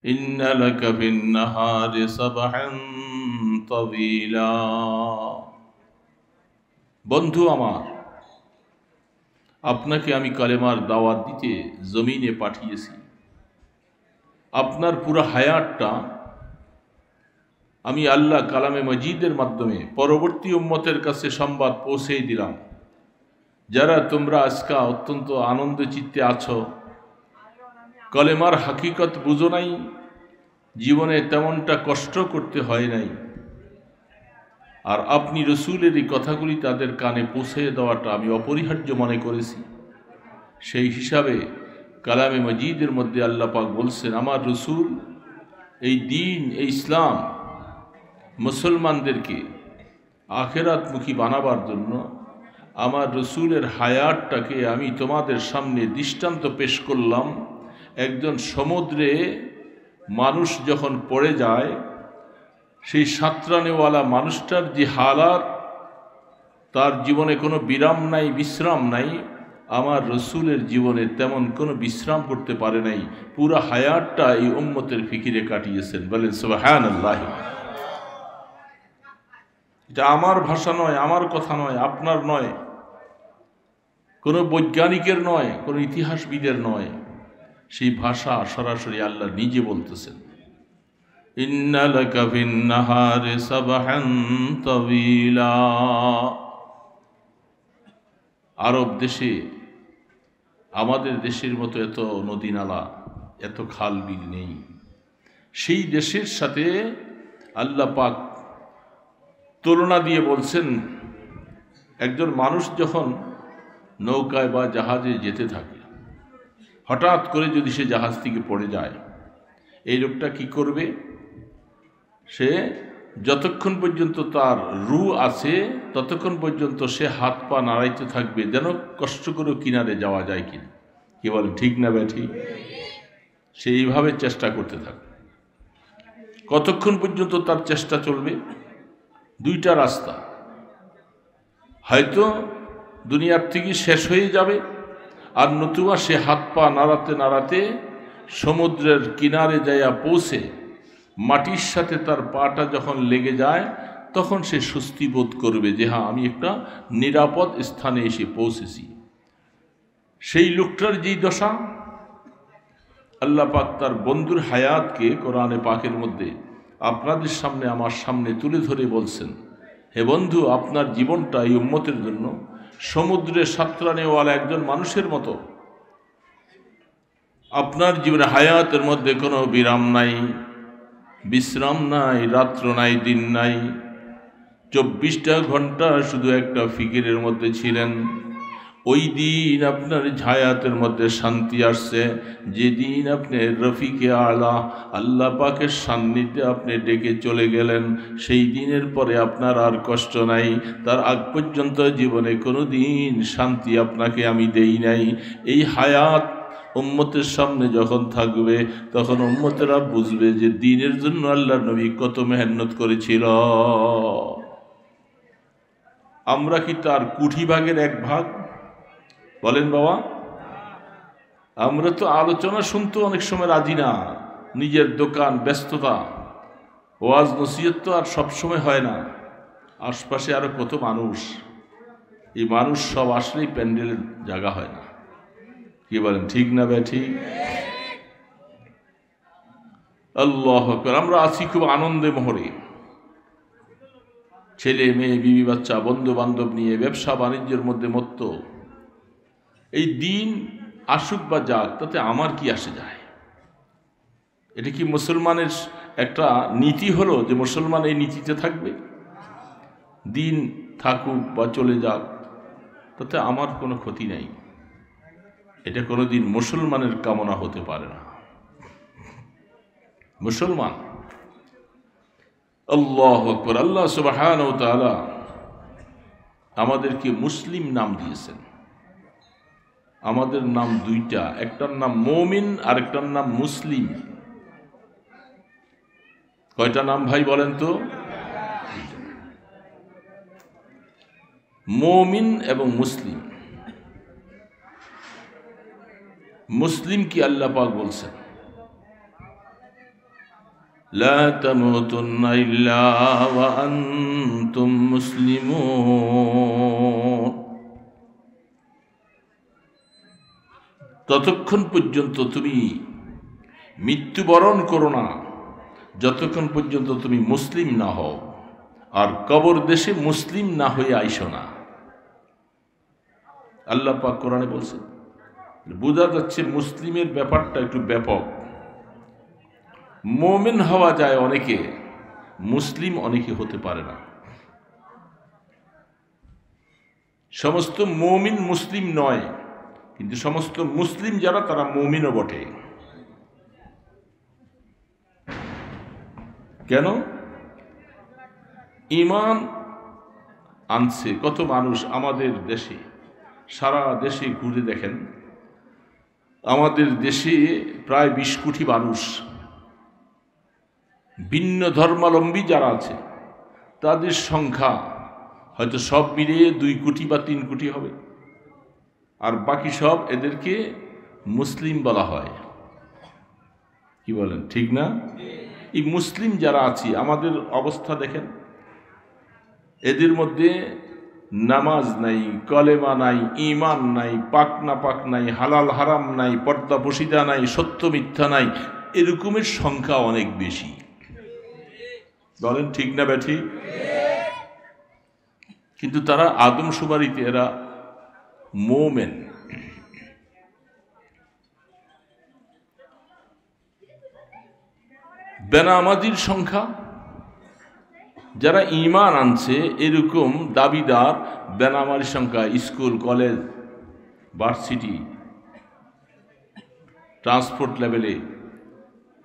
إن لك في النهار سبحا طويلا বন্ধু আমার, আপনাকে আমি কালেমার দাওয়াত দিতে জমিনে পাঠিয়েছি। আপনার পুরো হায়াতটা আমি আল্লাহ কালামে মজিদের মাধ্যমে পরবর্তী উম্মতের কাছে সংবাদ পৌঁছে দিলাম। যারা তোমরা আজকে অত্যন্ত আনন্দ চিত্তে আছো, কালেমার হাকিকত বুঝো নাই, জীবনে তেমনটা কষ্ট করতে হয় নাই, আর আপনি রসুলের এই কথাগুলি তাদের কানে পৌঁছে দেওয়াটা আমি অপরিহার্য মনে করেছি। সেই হিসাবে কালামে মজিদের মধ্যে আল্লাহ পাক বলছেন, আমার রসুল এই দিন, এই ইসলাম মুসলমানদেরকে আখেরাতমুখী বানাবার জন্য আমার রসুলের হায়াতটাকে আমি তোমাদের সামনে দৃষ্টান্ত পেশ করলাম। একজন সমুদ্রে মানুষ যখন পড়ে যায়, সেই সাঁতরানেওয়ালা মানুষটার যে হালাত, তার জীবনে কোনো বিরাম নাই, বিশ্রাম নাই। আমার রসুলের জীবনে তেমন কোনো বিশ্রাম করতে পারে নাই, পুরা হায়াতটা এই উম্মতের ফিকিরে কাটিয়েছেন। বলেন সুবহানাল্লাহ। এটা আমার ভাষা নয়, আমার কথা নয়, আপনার নয়, কোনো বৈজ্ঞানিকের নয়, কোনো ইতিহাসবিদের নয়। সেই ভাষা সরাসরি আল্লাহ নিজে বলতেছেন, ইন্না লাকা ফিন নাহারি সাবহান তাওয়িলা। আরব দেশে আমাদের দেশের মতো এত নদী নালা, এত খাল বিল নেই। সেই দেশের সাথে আল্লাহ পাক তুলনা দিয়ে বলছেন, একজন মানুষ যখন নৌকায় বা জাহাজে যেতে থাকে, হঠাৎ করে যদি সে জাহাজ থেকে পড়ে যায়, এই লোকটা কি করবে? সে যতক্ষণ পর্যন্ত তার রু আছে ততক্ষণ পর্যন্ত সে হাত পা নাড়াইতে থাকবে, যেন কষ্ট করে কিনারে যাওয়া যায় কিনা। কি বলে, ঠিক না ব্যাঠি? সে এইভাবে চেষ্টা করতে থাকবে। কতক্ষণ পর্যন্ত তার চেষ্টা চলবে? দুইটা রাস্তা, হয়তো দুনিয়ার থেকে শেষ হয়ে যাবে, আর নতুবা সে হাত পা নাড়াতে নাড়াতে সমুদ্রের কিনারে যাইয়া পৌঁছে মাটির সাথে তার পাটা যখন লেগে যায়, তখন সে স্বস্তি বোধ করবে যে হ্যাঁ, আমি একটা নিরাপদ স্থানে এসে পৌঁছেছি। সেই লোকটার যেই দশা, আল্লাহ পাক তার বন্ধুর হায়াতকে কোরআনে পাকের মধ্যে আপনাদের সামনে, আমার সামনে তুলে ধরে বলছেন, হে বন্ধু, আপনার জীবনটা এই উম্মতের জন্য সমুদ্রে সাঁতরানেওয়ালা একজন মানুষের মতো। আপনার জীবনে হায়াতের মধ্যে কোনো বিরাম নাই, বিশ্রাম নাই, রাত্র নাই, দিন নাই, 24টা ঘন্টা শুধু একটা ফিকিরের মধ্যে ছিলেন। ওই দিন আপনার হায়াতের মধ্যে শান্তি আসছে, যেদিন আপনি রফিকে আলা আল্লাহ পাকের সান্নিধ্যে আপনি ডেকে চলে গেলেন। সেই দিনের পরে আপনার আর কষ্ট নাই। তার আগ পর্যন্ত জীবনে কোনো দিন শান্তি আপনাকে আমি দেই নাই। এই হায়াত উম্মতের সামনে যখন থাকবে, তখন উম্মতেরা বুঝবে যে দ্বীনের জন্য আল্লাহর নবী কত মেহনত করেছিল। আমরা কি তার কুঠি ভাগের এক ভাগ? বলেন বাবা। আমরা তো আলোচনা শুনতে অনেক সময় রাজি না, নিজের দোকান, ব্যস্ততা, ওয়াজ নসিহত তো আর সবসময় হয় না। আশপাশে আরো কত মানুষ, এই মানুষ সব আসলেই প্যান্ডেলের জায়গা হয় না। কি বলেন, ঠিক না ব্যাঠি? আল্লাহু আকবার। আমরা আছি খুব আনন্দে মোহরে, ছেলে মেয়ে, বিবি বাচ্চা, বন্ধু বান্ধব নিয়ে ব্যবসা বাণিজ্যের মধ্যে মত্ত। এই দিন আসুক বা যাক, তাতে আমার কি আসে যায়? এটা কি মুসলমানের একটা নীতি হলো যে মুসলমান এই নীতিতে থাকবে? দিন থাকুক বা চলে যাক, তাতে আমার কোনো ক্ষতি নাই। এটা কোনোদিন মুসলমানের কামনা হতে পারে না। মুসলমান, আল্লাহু আকবার, আল্লাহ সুবহানাহু ওয়া তাআলা আমাদেরকে মুসলিম নাম দিয়েছেন। আমাদের নাম দুইটা, একটার নাম মুমিন আর একটার নাম মুসলিম। কয়টা নাম ভাই বলেন তো? মুমিন এবং মুসলিম। মুসলিম কি আল্লাহ পাক বলছেন, লা তামুতুন্না ইল্লা ওয়া আনতুম মুসলিমুন। ততক্ষণ পর্যন্ত তুমি মৃত্যুবরণ করো না যতক্ষণ পর্যন্ত তুমি মুসলিম না হও, আর কবর দেশে মুসলিম না হয়ে আইসো না। আল্লাহ পাক কোরআনে বলছেন। বোঝা যাচ্ছে মুসলিমের ব্যাপারটা একটু ব্যাপক। মুমিন হওয়া যায় অনেকে, মুসলিম অনেকে হতে পারে না। সমস্ত মুমিন মুসলিম নয়, কিন্তু সমস্ত মুসলিম যারা তারা মুমিনও বটে। কেন? ঈমান আনছে কত মানুষ আমাদের দেশে, সারা দেশে ঘুরে দেখেন, আমাদের দেশে প্রায় 20 কোটি মানুষ, ভিন্ন ধর্মাবলম্বী যারা আছে তাদের সংখ্যা হয়তো সব মিলিয়ে 2 কোটি বা 3 কোটি হবে, আর বাকি সব এদেরকে মুসলিম বলা হয়। কি বলেন, ঠিক না? এই মুসলিম যারা আছি আমাদের অবস্থা দেখেন, এদের মধ্যে নামাজ নাই, কলেমা নাই, ঈমান নাই, পাক না পাক নাই, হালাল হারাম নাই, পর্দা পশিদা নাই, সত্য মিথ্যা নাই, এরকমের সংখ্যা অনেক বেশি। বলেন ঠিক না বেঠি? কিন্তু তারা আদমশুমারিতে এরা মুমিন। বেনামাজির সংখ্যা, যারা ঈমান আনছে এরকম দাবিদার বেনামাজির সংখ্যা স্কুল, কলেজ, ভার্সিটি, ট্রান্সপোর্ট লেভেলে,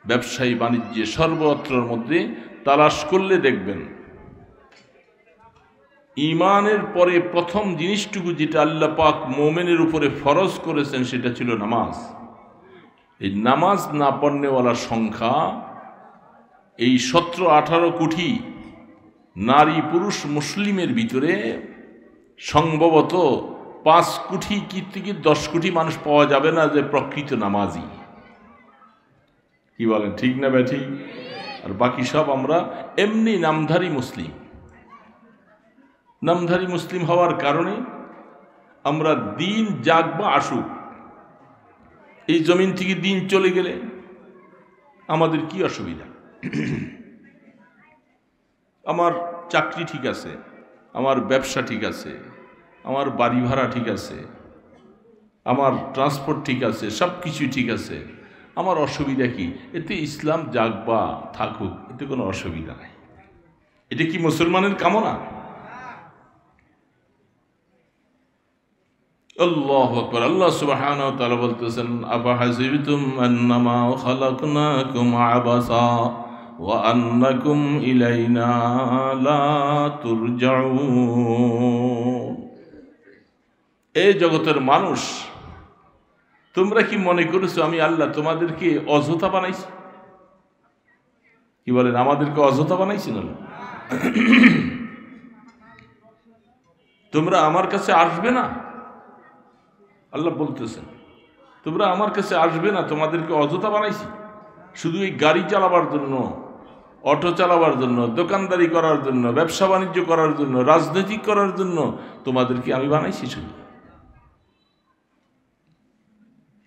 ব্যবসায়ী বাণিজ্যে, সর্বত্রের মধ্যে তালাশ করলে দেখবেন ঈমানের পরে প্রথম জিনিসটুকু যেটা আল্লাহ পাক মুমিনের উপরে ফরজ করেছেন সেটা ছিল নামাজ। এই নামাজ না পড়নেওয়ালার সংখ্যা এই 17-18 কোটি নারী পুরুষ মুসলিমের ভিতরে সম্ভবত 5 কোটি কি থেকে 10 কোটি মানুষ পাওয়া যাবে না যে প্রকৃত নামাজি। কি বলেন, ঠিক না বেঠিক? আর বাকি সব আমরা এমনি নামধারী মুসলিম। নামধারী মুসলিম হওয়ার কারণে আমরা দিন যাক বা আসুক, এই জমিন থেকে দিন চলে গেলে আমাদের কি অসুবিধা? আমার চাকরি ঠিক আছে, আমার ব্যবসা ঠিক আছে, আমার বাড়ি ভাড়া ঠিক আছে, আমার ট্রান্সপোর্ট ঠিক আছে, সব কিছুই ঠিক আছে, আমার অসুবিধা কি? এতে ইসলাম যাক বা থাকুক, এতে কোনো অসুবিধা নাই। এটা কি মুসলমানের কামনা? আল্লাহু আকবার। আল্লাহ সুবহানাহু ওয়া তাআলা বলতেছেন, আফাহাসিবতুম আন্নামা খালাকনাকুম আবাসা ওয়া আন্নাকুম ইলাইনা লা তুরজাউন। এই জগতের মানুষ, তোমরা কি মনে করেছো আমি আল্লাহ তোমাদেরকে অযথা বানাইছি? কি বলেন, আমাদেরকে অযথা বানাইছি না? তোমরা আমার কাছে আসবে না? আল্লাহ বলতেছেন তোমরা আমার কাছে আসবে না, তোমাদেরকে অযথা বানাইছি? শুধু এই গাড়ি চালাবার জন্য, অটো চালাবার জন্য, দোকানদারি করার জন্য, ব্যবসা বাণিজ্য করার জন্য, রাজনীতি করার জন্য তোমাদেরকে আমি বানাইছি শুধু।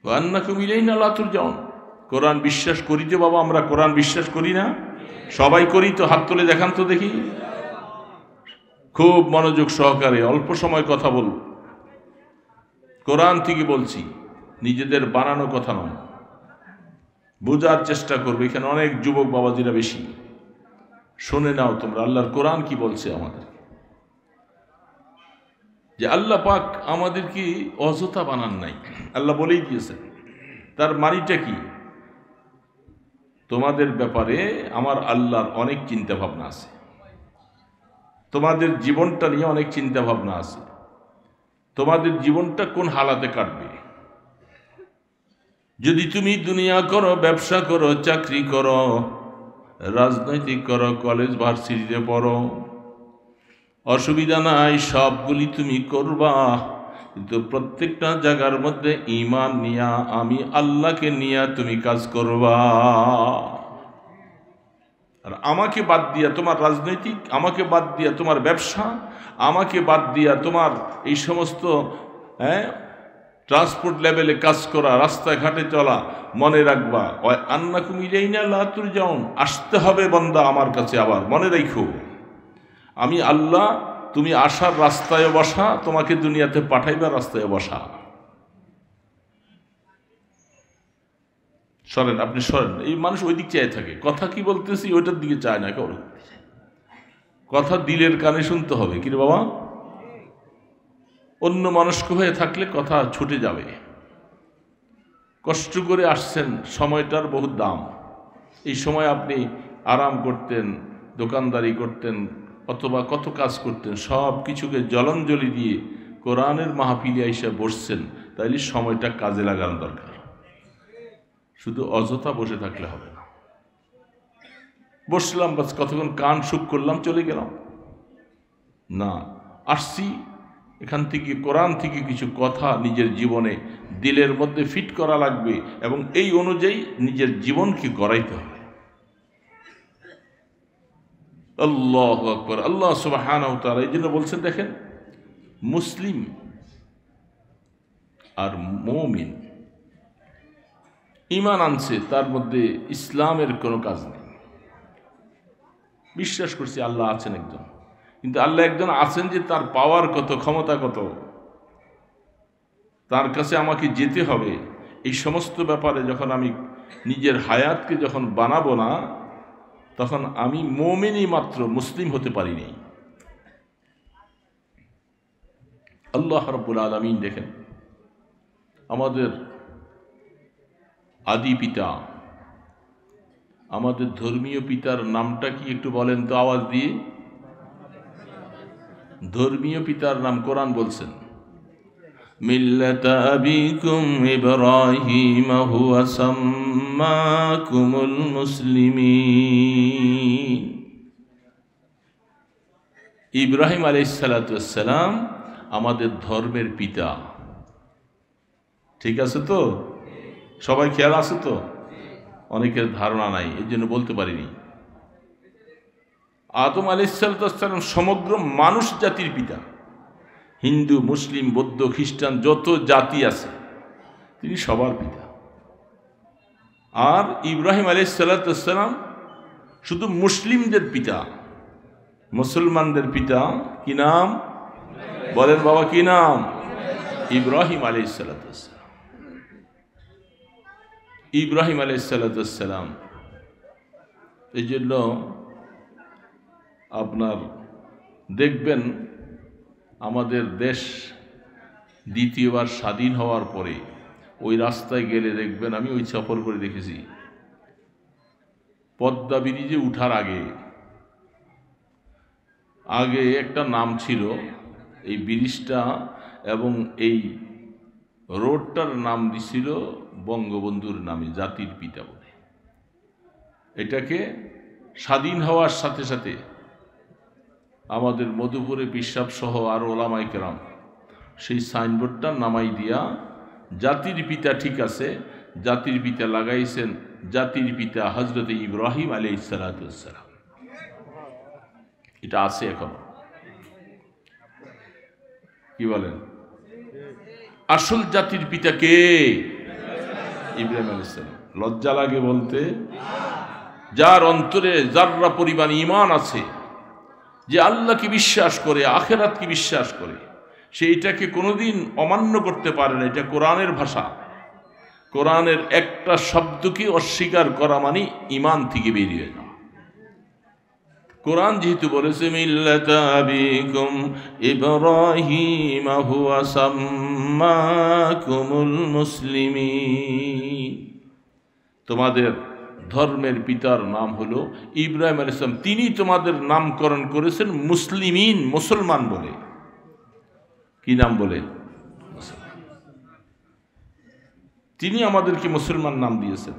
আন্নাকুম ইলাইনা লা তুরজাউন। কোরআন বিশ্বাস করি তো বাবা? আমরা কোরআন বিশ্বাস করি না? সবাই করি তো? হাত তুলে দেখান তো দেখি। খুব মনোযোগ সহকারে অল্প সময় কথা বল। কোরআন থেকে বলছি, নিজেদের বানানো কথা নয়। বোঝার চেষ্টা করবে, এখানে অনেক যুবক বাবাজিরা বেশি। শুনে নাও তোমরা আল্লাহর কোরআন কি বলছে আমাদের, যে আল্লাহ পাক আমাদেরকে অযথা বানান নাই। আল্লাহ বলেই দিয়েছেন। তার মানিটা কি? তোমাদের ব্যাপারে আমার আল্লাহর অনেক চিন্তা ভাবনা আছে, তোমাদের জীবনটা নিয়ে অনেক চিন্তা ভাবনা আছে, তোমাদের জীবনটা কোন হালাতে কাটবে। যদি তুমি দুনিয়া করো, ব্যবসা করো, চাকরি করো, রাজনৈতিক করো, কলেজ ভার্সিটিতে পড়ো, অসুবিধা নাই, সবগুলি তুমি করবা, কিন্তু প্রত্যেকটা জায়গার মধ্যে ঈমান নিয়া, আমি আল্লাহকে নিয়া তুমি কাজ করবা। আর আমাকে বাদ দিয়া তোমার রাজনৈতিক, আমাকে বাদ দিয়া তোমার ব্যবসা, আমাকে বাদ দিয়া তোমার এই সমস্ত ট্রান্সপোর্ট লেভেলে কাজ করা, রাস্তাঘাটে চলা, মনে রাখবা আন্নাকুম ইলাইনা লা তুরজাউন, আসতে হবে বান্দা আমার কাছে। আবার মনে রাখো আমি আল্লাহ, তুমি আসার রাস্তায় বসা, তোমাকে দুনিয়াতে পাঠাইবার রাস্তায় বসা। সরেন, আপনি সরেন। এই মানুষ ওই দিক চেয়ে থাকে, কথা কি বলতেছি ওইটার দিকে চায় না কেউ। কথা দিলের কানে শুনতে হবে, কি রে বাবা? অন্য মানুষকে হয়ে থাকলে কথা ছুটে যাবে। কষ্ট করে আসছেন, সময়টার বহুত দাম। এই সময় আপনি আরাম করতেন, দোকানদারি করতেন, অথবা কত কাজ করতেন, সব কিছুকে জলাঞ্জলি দিয়ে কোরআনের মাহফিলে এসে বসছেন, তাইলে সময়টা কাজে লাগানো দরকার। শুধু অযথা বসে থাকলে হবে না। বসলাম বাস কতক্ষণ কান সুখ করলাম, চলে গেলাম না। আসছি এখান থেকে, কোরআন থেকে কিছু কথা নিজের জীবনে দিলের মধ্যে ফিট করা লাগবে, এবং এই অনুযায়ী নিজের জীবনকে গড়াইতে হবে। আল্লাহু আকবার। আল্লাহ সুবহানাহু ওয়া তাআলা এই জন্য বলছেন, দেখেন, মুসলিম আর মুমিন ঈমান আনছে, তার মধ্যে ইসলামের কোনো কাজ নেই। বিশ্বাস করছি আল্লাহ আছেন একজন, কিন্তু আল্লাহ একজন আছেন যে তার পাওয়ার কত, ক্ষমতা কত, তার কাছে আমাকে যেতে হবে। এই সমস্ত ব্যাপারে যখন আমি নিজের হায়াতকে যখন বানাবো না, তখন আমি মুমিনই মাত্র, মুসলিম হতে পারিনি। আল্লাহ রাব্বুল আলামিন দেখেন, আমাদের আদি পিতা, আমাদের ধর্মীয় পিতার নামটা কি একটু বলেন তো আওয়াজ দিয়ে? ধর্মীয় পিতার নাম কোরআন বলছেন, মিল্লাতা আবিকুম ইব্রাহিম হুয়া সাম্মাকুমুল মুসলিমিন। ইব্রাহিম আলাইহিস সালাতু ওয়াস সালাম আমাদের ধর্মের পিতা। ঠিক আছে তো? সবাই খেয়াল আছে তো? অনেকের ধারণা নাই, এই জন্য বলতে পারিনি। আদম আলাইহিস সালাতু ওয়াস সালাম সমগ্র মানুষ জাতির পিতা। হিন্দু, মুসলিম, বৌদ্ধ, খ্রিস্টান যত জাতি আছে, তিনি সবার পিতা। আর ইব্রাহিম আলাইহিস সালাতু ওয়াস সালাম শুধু মুসলিমদের পিতা, মুসলমানদের পিতা। কি নাম বলেন বাবা, কি নাম? ইব্রাহিম আলাইহিস সালাতু ওয়াস সালাম। ইব্রাহিম আলাইহিস সালাতু ওয়াস সালাম, এই জন্য আপনার দেখবেন আমাদের দেশ দ্বিতীয়বার স্বাধীন হওয়ার পরে ওই রাস্তায় গেলে দেখবেন, আমি ওই সফর করে দেখেছি, পদ্মা ব্রিজে উঠার আগে একটা নাম ছিল এই ব্রিজটা, এবং এই রোডটার নাম দিছিল বঙ্গবন্ধুর নামে, জাতির পিতা বলে। এটাকে স্বাধীন হওয়ার সাথে সাথে আমাদের মধুপুরে পিসাব সহ আর ওলামায়ে কেরাম সেই সাইনবোর্ডটা নামাই দিয়া, জাতির পিতা ঠিক আছে, জাতির পিতা লাগাইছেন জাতির পিতা হযরত ইব্রাহিম আলাইহিস সালাতু ওয়াস সালাম। এটা আছে এখন। কি বলেন? আসল জাতির পিতা কে? ইব্রাহিম আলাইহিস সালাম। লজ্জা লাগে বলতে? যার অন্তরে যাররা পরিমাণ ঈমান আছে, যে আল্লাহকে বিশ্বাস করে, আখিরাতকে বিশ্বাস করে, সে এটাকে কোনোদিন অমান্য করতে পারে না। এটা কোরআনের ভাষা। কোরআনের একটা শব্দকে অস্বীকার করা মানে ঈমান থেকে বেরিয়ে যাওয়া। কোরআন যেহেতু বলেছে মিল্লাতা আবিকুম ইব্রাহিম হুয়া সাম্মাকুমুল মুসলিমিন, তোমাদের ধর্মের পিতার নাম হলো ইব্রাহিম আলাইহিস সালাম, তিনি তোমাদের নামকরণ করেছেন মুসলিমিন, মুসলমান বলে। কি নাম বলে? তিনি আমাদেরকে মুসলমান নাম দিয়েছেন।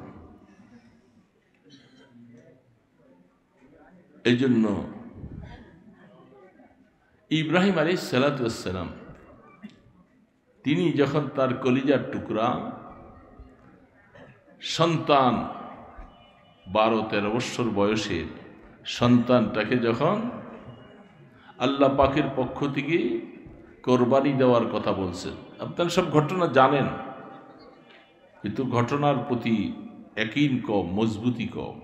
এই জন্য ইব্রাহিম আলাইহিস সালাতু ওয়াস সালাম তিনি যখন তার কলিজার টুকরা সন্তান 12-13 বছর বয়সে সন্তানটাকে যখন আল্লাহ পাকের পক্ষ থেকে কোরবানি দেওয়ার কথা বলছেন, আপনারা সব ঘটনা জানেন, কিন্তু ঘটনার প্রতি ইয়াকিন কম, মজবুতি কম।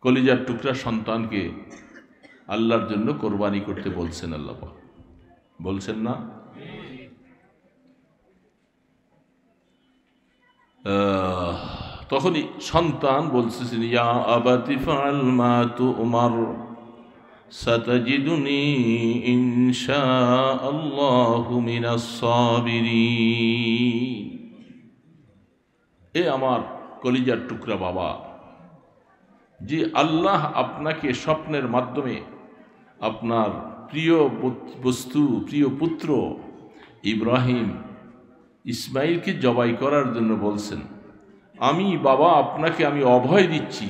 কলিজার টুকরা সন্তানকে আল্লাহর জন্য কোরবানি করতে বলছেন আল্লাহ পাক, বলছেন না? তখনই সন্তান বলতেছেন, ইয়া আবাতি ফাআল মা তুমার সাতাজিদুনি ইনশাআল্লাহু মিনাস সাবিরিন। এ আমার কলিজার টুকরা বাবা, যে আল্লাহ আপনাকে স্বপ্নের মাধ্যমে আপনার প্রিয় বস্তু, প্রিয় পুত্র ইব্রাহিম ইসমাইলকে জবাই করার জন্য বলছেন, আমি বাবা আপনাকে আমি অভয় দিচ্ছি,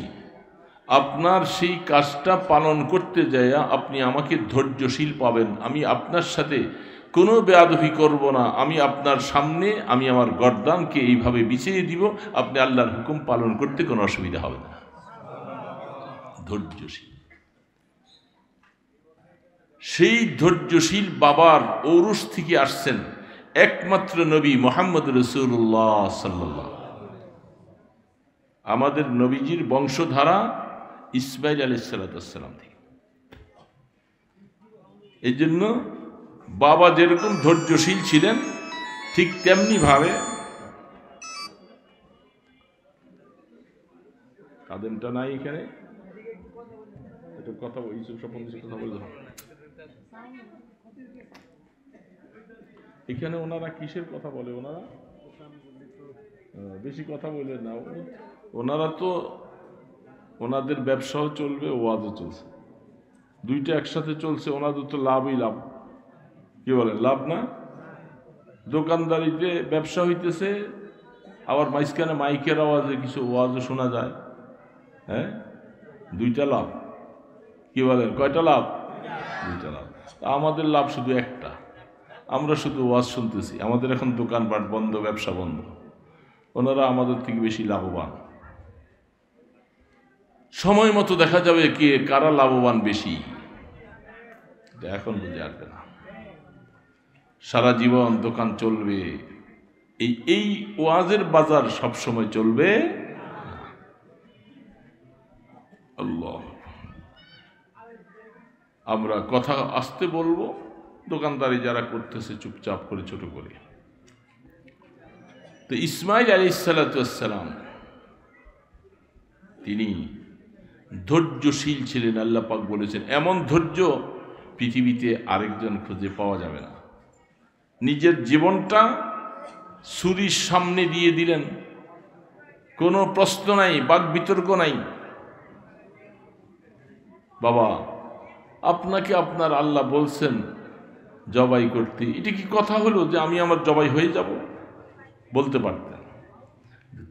আপনার সেই কাজটা পালন করতে যায় আপনি আমাকে ধৈর্যশীল পাবেন, আমি আপনার সাথে কোনো বেয়াদবি করব না, আমি আপনার সামনে আমি আমার গর্দানকে এইভাবে বিছিয়ে দিব, আপনি আল্লাহর হুকুম পালন করতে কোনো অসুবিধা হবে না। ধৈর্যশীল, সেই ধৈর্যশীল বাবার ঔরস থেকে আসছেন একমাত্র নবী মুহাম্মদ রাসূলুল্লাহ সাল্লাল্লাহু আলাইহি ওয়াসাল্লাম। আমাদের নবীজির বংশধারা ইসমাইল আলাইহিস সালাম থেকে। এই জন্য বাবা যেরকম ধৈর্যশীল ছিলেন, ঠিক তেমনি ভাবে কাদেমটা নাই এখানে, এটা কথা বলছি, কথা বলতে হবে এখানে। ওনারা কিসের কথা বলে? ওনারা বেশি কথা বললেন না, ওনারা তো ওনাদের ব্যবসাও চলবে, ওয়াজও চলছে, দুইটা একসাথে চলছে, ওনাদের তো লাভই লাভ। কি বলেন, লাভ না? দোকানদারিতে ব্যবসা হইতেছে, আবার মাঝখানে মাইকের আওয়াজে কিছু ওয়াজও শোনা যায়। হ্যাঁ, দুইটা লাভ। কি বলেন, কয়টা লাভ? দুইটা লাভ। আমাদের লাভ শুধু একটা, আমরা শুধু ওয়াজ শুনতেছি, আমাদের এখন দোকানপাট বন্ধ, ব্যবসা বন্ধ। ওনারা আমাদের থেকে বেশি লাভবান। সময় মতো দেখা যাবে কে কারা লাভবান বেশি, এখন বুঝে আসবে না। সারা জীবন দোকান চলবে, এই ওয়াজের বাজার সব সময় চলবে। আল্লাহ, আমরা কথা আসতে বলবো, দোকানদারি যারা করতেছে চুপচাপ করে, ছোট করে। তো ইসমাইল আলাইহিস সালাম তিনি ধৈর্যশীল ছিলেন। আল্লাহ পাক বলেছেন, এমন ধৈর্য পৃথিবীতে আরেকজন খুঁজে পাওয়া যাবে না। নিজের জীবনটা ছুরির সামনে দিয়ে দিলেন, কোনো প্রশ্ন নাই, বাক বিতর্ক নাই। বাবা, আপনাকে আপনার আল্লাহ বলছেন জবাই করতে, এটা কি কথা হলো যে আমি আমার জবাই হয়ে যাব? বলতে পারতেন,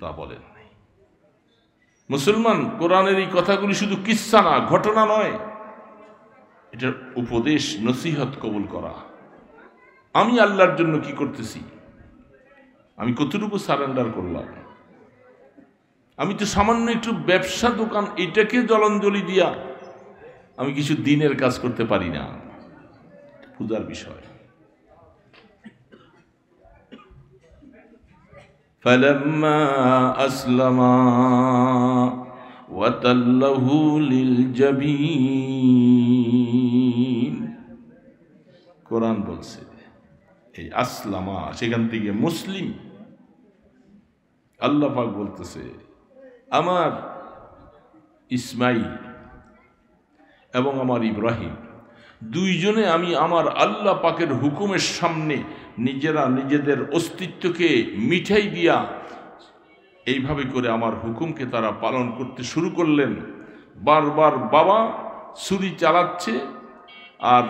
তা বলেন নাই। মুসলমান, কোরআনের এই কথাগুলি শুধু কিচ্ছা না, ঘটনা নয়, এটার উপদেশ, নসিহত কবুল করা। আমি আল্লাহর জন্য কি করতেছি, আমি কতটুকু সারেন্ডার করলাম। আমি তো সামান্য একটু ব্যবসা দোকান, এটাকে জলাঞ্জলি দিয়া আমি কিছু দিনের কাজ করতে পারি না, পূজার বিষয়। فَلَمَّا أَسْلَمَا وَتَلَّهُ لِلْجَبِينِ। কোরআন বলছে এই আসলামা, সেখান থেকে মুসলিম। আল্লাহ পাক বলতেছে, আমার ইসমাইল এবং আমার ইব্রাহিম দুইজনে আমি আমার আল্লাহ পাকের হুকুমের সামনে নিজেরা নিজেদের অস্তিত্বকে মিঠাই দিয়া এইভাবে করে আমার হুকুমকে তারা পালন করতে শুরু করলেন। বারবার বাবা ছুরি চালাচ্ছে আর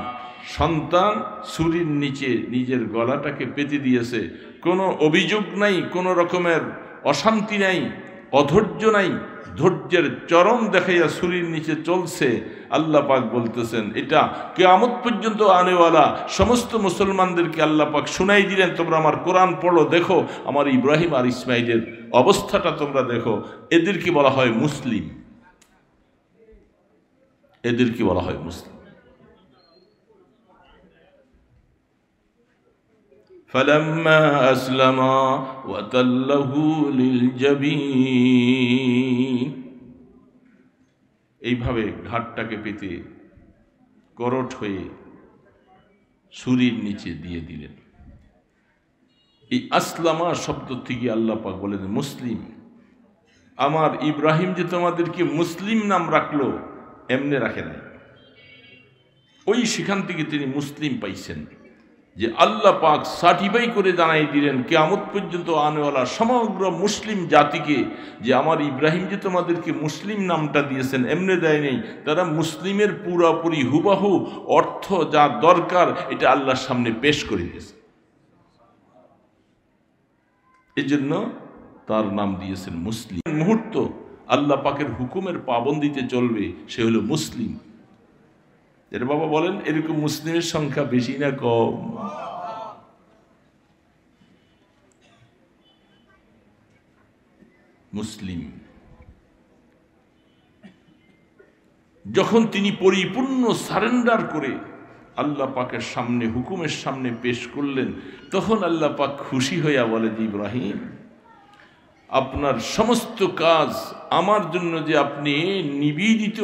সন্তান ছুরির নিচে নিজের গলাটাকে পেতে দিয়েছে। কোনো অভিযোগ নাই, কোনো রকমের অশান্তি নাই, অধৈর্য নাই, ধৈর্যের চরম দেখাইয়া ছুরির নিচে চলছে। আল্লাহ পাক বলতেছেন এটা কিয়ামত পর্যন্ত আনেওয়ালা সমস্ত মুসলমানদেরকে আল্লাহ পাক শুনাই দিলেন, তোমরা আমার কোরআন পড়ো, দেখো আমার ইব্রাহিম আর ইসমাইলের অবস্থাটা তোমরা দেখো। এদেরকে বলা হয় মুসলিম, এদেরকে বলা হয় মুসলিম। فَلَمَّا أَسْلَمَا وَتَلَّهُ لِلْجَبِينِ, এইভাবে ঘাটটাকে পেতে করট হয়ে ছুরির নিচে দিয়ে দিলেন। এই আসলামা শব্দ থেকে আল্লাহ পাক বলেন মুসলিম। আমার ইব্রাহিম যে তোমাদেরকে মুসলিম নাম রাখলো, এমনি রাখে নাই, ওই সেখান থেকে তিনি মুসলিম পাইছেন, যে আল্লাহ পাক সার্টিফাই করে জানাই দিলেন কিয়ামত পর্যন্ত আনেওয়ালা সমগ্র মুসলিম জাতিকে যে আমার ইব্রাহিম যে তোমাদেরকে মুসলিম নামটা দিয়েছেন এমনি দেয় নেই, তারা মুসলিমের পুরাপুরি হুবাহু অর্থ যা দরকার এটা আল্লাহর সামনে পেশ করে দিয়েছে। এই জন্য তার নাম দিয়েছেন মুসলিম। মুহূর্ত আল্লাহ পাকের হুকুমের পাবন্দিতে চলবে, সে হলো মুসলিম। এর বাবা বলেন এরকম মুসলিমের সংখ্যা বেশি না কম? মুসলিম যখন তিনি পরিপূর্ণ সারেন্ডার করে আল্লাহ পাকের সামনে হুকুমের সামনে পেশ করলেন, তখন আল্লাহ পাক খুশি হইয়া বলে যে ইব্রাহিম, আপনার সমস্ত কাজ আমার জন্য যে আপনি নিবেদিত,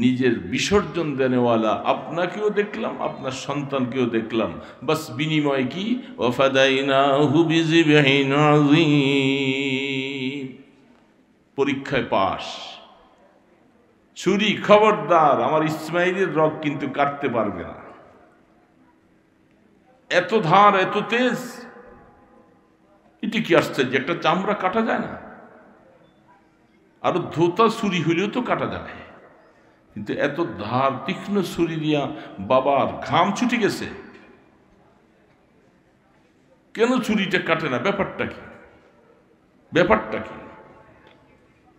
নিজের বিসর্জন দেনেওয়ালা, আপনাকেও দেখলাম আপনার সন্তানকেও দেখলাম, বাস বিনিময় কি? ওয়াফাদাইনাহু বিযিবহিন আযীম, পরীক্ষায় পাস। ছুরি খবরদার আমার ইসমাইলের রগ কিন্তু কাটতে পারবে না, এত ধার এত তেজ। এটি কি আশ্চর্য, একটা চামড়া কাটা যায় না? আরো ধোতা ছুরি হইলেও তো কাটা যায়, কিন্তু এত ধার তীক্ষ্ণ ছুরি দিয়া বাবার ঘাম ছুটে গেছে, কেন ছুরিটা কাটে না? ব্যাপারটা কি? ব্যাপারটা কি?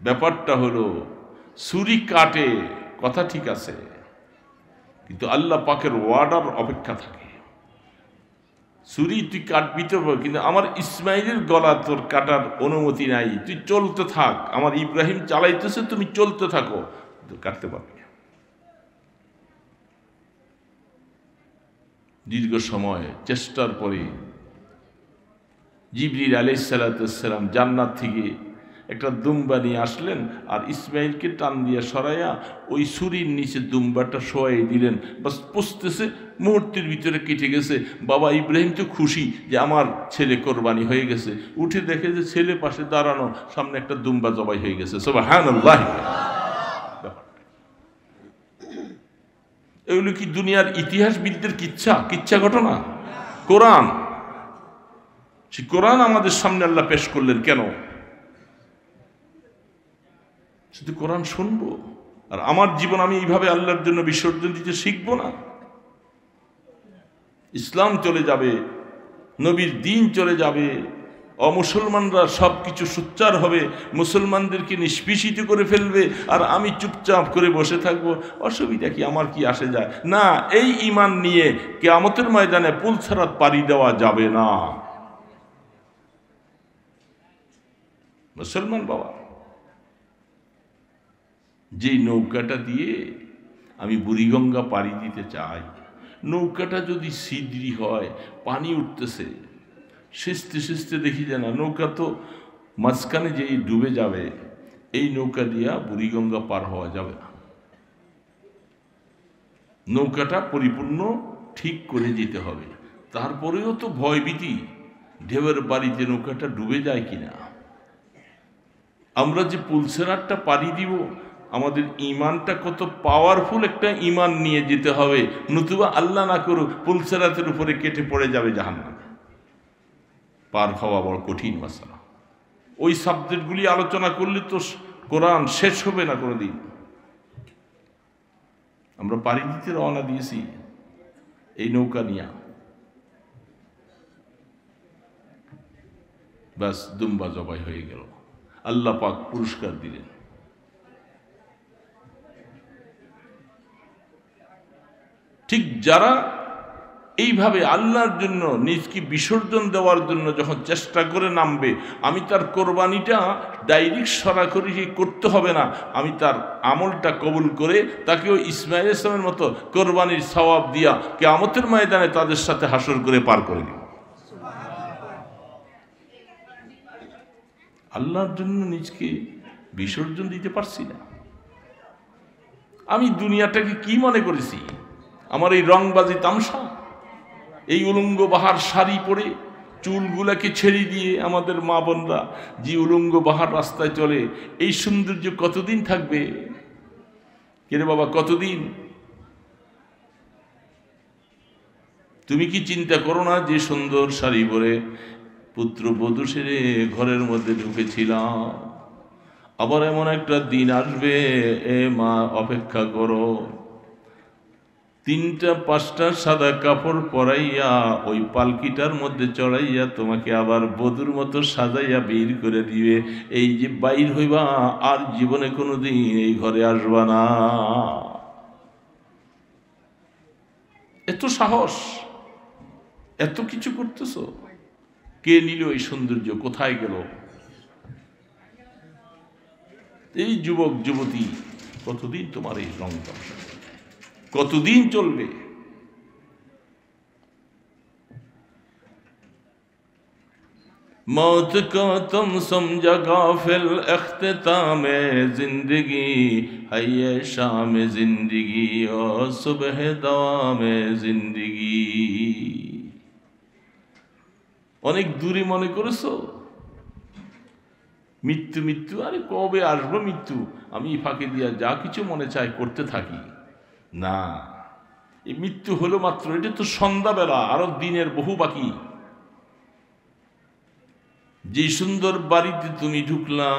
ব্যাপারটা হলো ছুরি কাটে, কথা ঠিক আছে, কিন্তু আল্লাহ পাকের ওয়ার্ডার অপেক্ষা থাকে। ছুরি তুই কাটবি তো, কিন্তু আমার ইসমাইলের গলা তোর কাটার অনুমতি নাই, তুই চলতে থাক, আমার ইব্রাহিম চালাইতেছে, তুমি চলতে থাকো, কাটতে পারবি। দীর্ঘ সময় চেষ্টার পরে জিবরিল আলাইহিস সালাম জান্নাত থেকে একটা দুম্বা নিয়ে আসলেন, আর ইসমাইলকে টান দিয়ে সরাইয়া ওই ছুরির নিচে দুম্বাটা শোয়াই দিলেন। বাস পুষতেছে, মুহূর্তের ভিতরে কেটে গেছে। বাবা ইব্রাহিম তো খুশি যে আমার ছেলে কোরবানি হয়ে গেছে, উঠে দেখে যে ছেলে পাশে দাঁড়ানো, সামনে একটা দুম্বা জবাই হয়ে গেছে। সুবহানাল্লাহ। এগুলো কি দুনিয়ার ইতিহাসবিদদের কিচ্ছা ঘটনা? কোরআন, সে কোরআন আমাদের সামনে আল্লাহ পেশ করলেন। কেন? শুধু কোরআন শুনবো আর আমার জীবন আমি এইভাবে আল্লাহর জন্য বিসর্জন দিতে শিখবো না? ইসলাম চলে যাবে, নবীর দিন চলে যাবে, অমুসলমানরা সব কিছু সোচ্চার হবে, মুসলমানদেরকে নিষ্পেষিত করে ফেলবে, আর আমি চুপচাপ করে বসে থাকবো। অসুবিধা কি? আমার কি আসে যায়? না, এই ঈমান নিয়ে কিয়ামতের ময়দানে পুলসারাত পাড়ি দেওয়া যাবে না। মুসলমান বাবা, যেই নৌকাটা দিয়ে আমি বুড়িগঙ্গা পাড়ি দিতে চাই, নৌকাটা যদি ছিদ্রি হয়, পানি উঠতেছে, সেচতে সেচতে দেখি যায় না, নৌকা তো মাঝখানে যেই ডুবে যাবে, এই নৌকা দিয়া বুড়িগঙ্গা পার হওয়া যাবে না। নৌকাটা পরিপূর্ণ ঠিক করে যেতে হবে। তারপরেও তো ভয়ভীতি, ঢেউয়ের বাড়িতে নৌকাটা ডুবে যায় কিনা। আমরা যে পুলসেরাতটা পাড়ি দিব, আমাদের ইমানটা কত পাওয়ারফুল একটা ইমান নিয়ে যেতে হবে, নতুবা আল্লাহ না করুক পুলসেরাতের উপরে কেটে পড়ে যাবে জাহান্নামে। পার হওয়া বড় কঠিন মাসালা। ওই সাবজেক্টগুলি আলোচনা করলে তো কোরআন শেষ হবে না কোনোদিন। আমরা পাড়ি দিতে রওনা দিয়েছি এই নৌকা নিয়ে, ব্যাস দুম্বা জবাই হয়ে গেল। আল্লাহ পাক পুরস্কার দিলেন। ঠিক যারা এইভাবে আল্লাহর জন্য নিজকে বিসর্জন দেওয়ার জন্য যখন চেষ্টা করে নামবে, আমি তার কোরবানিটা ডাইরেক্ট সরাসরি করতে হবে না, আমি তার আমলটা কবুল করে তাকেও ইসমাঈল ইসলামের মতো কোরবানির সওয়াব দিয়া কিয়ামতের ময়দানে তাদের সাথে হাসর করে পার করে দিব। আল্লাহর জন্য নিজকে বিসর্জন দিতে পারছি না। আমি দুনিয়াটাকে কি মনে করেছি? আমার এই রংবাজি তামসা, এই উলঙ্গ বাহার শাড়ি পরে চুলগুলাকে ছেড়ে দিয়ে আমাদের মা বোনরা যে উলঙ্গ বাহার রাস্তায় চলে, এই সৌন্দর্য কতদিন থাকবে? কেরে বাবা, কতদিন? তুমি কি চিন্তা করো না যে সুন্দর শাড়ি পরে পুত্রবধূ সেরে ঘরের মধ্যে ঢুকেছিলাম, আবার এমন একটা দিন আসবে, এ মা অপেক্ষা করো, 3টা-5টা সাদা কাপড় পরাইয়া ওই পালকিটার মধ্যে চড়াইয়া তোমাকে আবার বধূর মতো সাজাইয়া বের করে দিবে। এই যে বাইর হইবা, আর জীবনে কোনোদিন এই ঘরে আসবা না। এত সাহস, এত কিছু করতেছ, কে নিল এই সৌন্দর্য? কোথায় গেল? এই যুবক যুবতী, কতদিন তোমার এই রং তামাশা, কতদিন চলবে? मौत को तुम समझा गाफिल इख्तिताम जिंदगी है ये शाम जिंदगी और सुबह दवाम जिंदगी। অনেক দূরে মনে করেছো মৃত্যু মৃত্যু, আরে কবে আসবো মৃত্যু, আমি ফাঁকে দিয়া যা কিছু মনে চাই করতে থাকি। না, এই মৃত্যু হলো মাত্র, এটা তো সন্ধ্যাবেলা, আরো দিনের বহু বাকি। যে সুন্দর বাড়িতে তুমি ঢুকলা,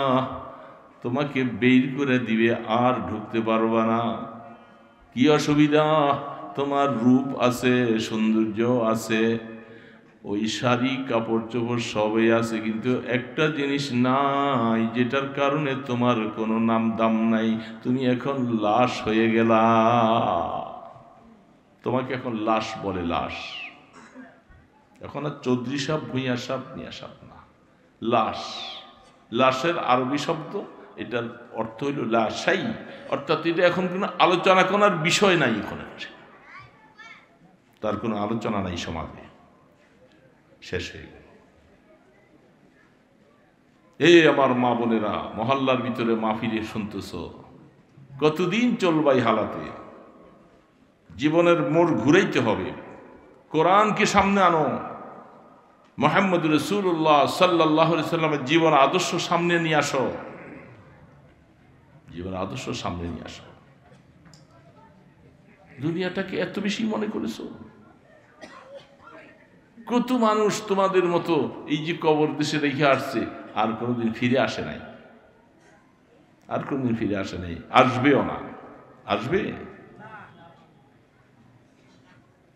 তোমাকে বের করে দিবে, আর ঢুকতে পারবা না। কি অসুবিধা? তোমার রূপ আছে, সৌন্দর্য আছে, ওই শাড়ি কাপড় চোপড় সবই আছে, কিন্তু একটা জিনিস নাই, যেটার কারণে তোমার কোনো নাম দাম নাই। তুমি এখন লাশ হয়ে গেলা। তোমাকে এখন লাশ বলে, লাশ। এখন আর চৌধুরী সাহেব, ভূঁইয়া সাহেব, মিয়া সাহেব না, লাশ। লাশের আরবি শব্দ, এটার অর্থ হইল লাশাই, অর্থাৎ এটা এখন কোনো আলোচনা করার বিষয় নাই, এখন তার কোনো আলোচনা নাই, সমাজে শেষ হয়ে গেল। এই আমার মা বোনেরা, মহল্লার ভিতরে মাহফিলে শুনতেছ, কতদিন চলবাই হালাতে? জীবনের মোড় ঘুরাইতে হবে, কোরআনকে সামনে আনো, মুহাম্মদ রাসূলুল্লাহ সাল্লাল্লাহু আলাইহি সাল্লামের জীবন আদর্শ সামনে নিয়ে আসো, জীবন আদর্শ সামনে নিয়ে আসো। দুনিয়াটাকে এত বেশি মনে করেছো? কত মানুষ তোমাদের মতো এই যে কবর দেশে রেখে আসছে, আর কোনোদিন ফিরে আসে নাই, আর কোনোদিন ফিরে আসে নাই, আসবেও না। আসবে?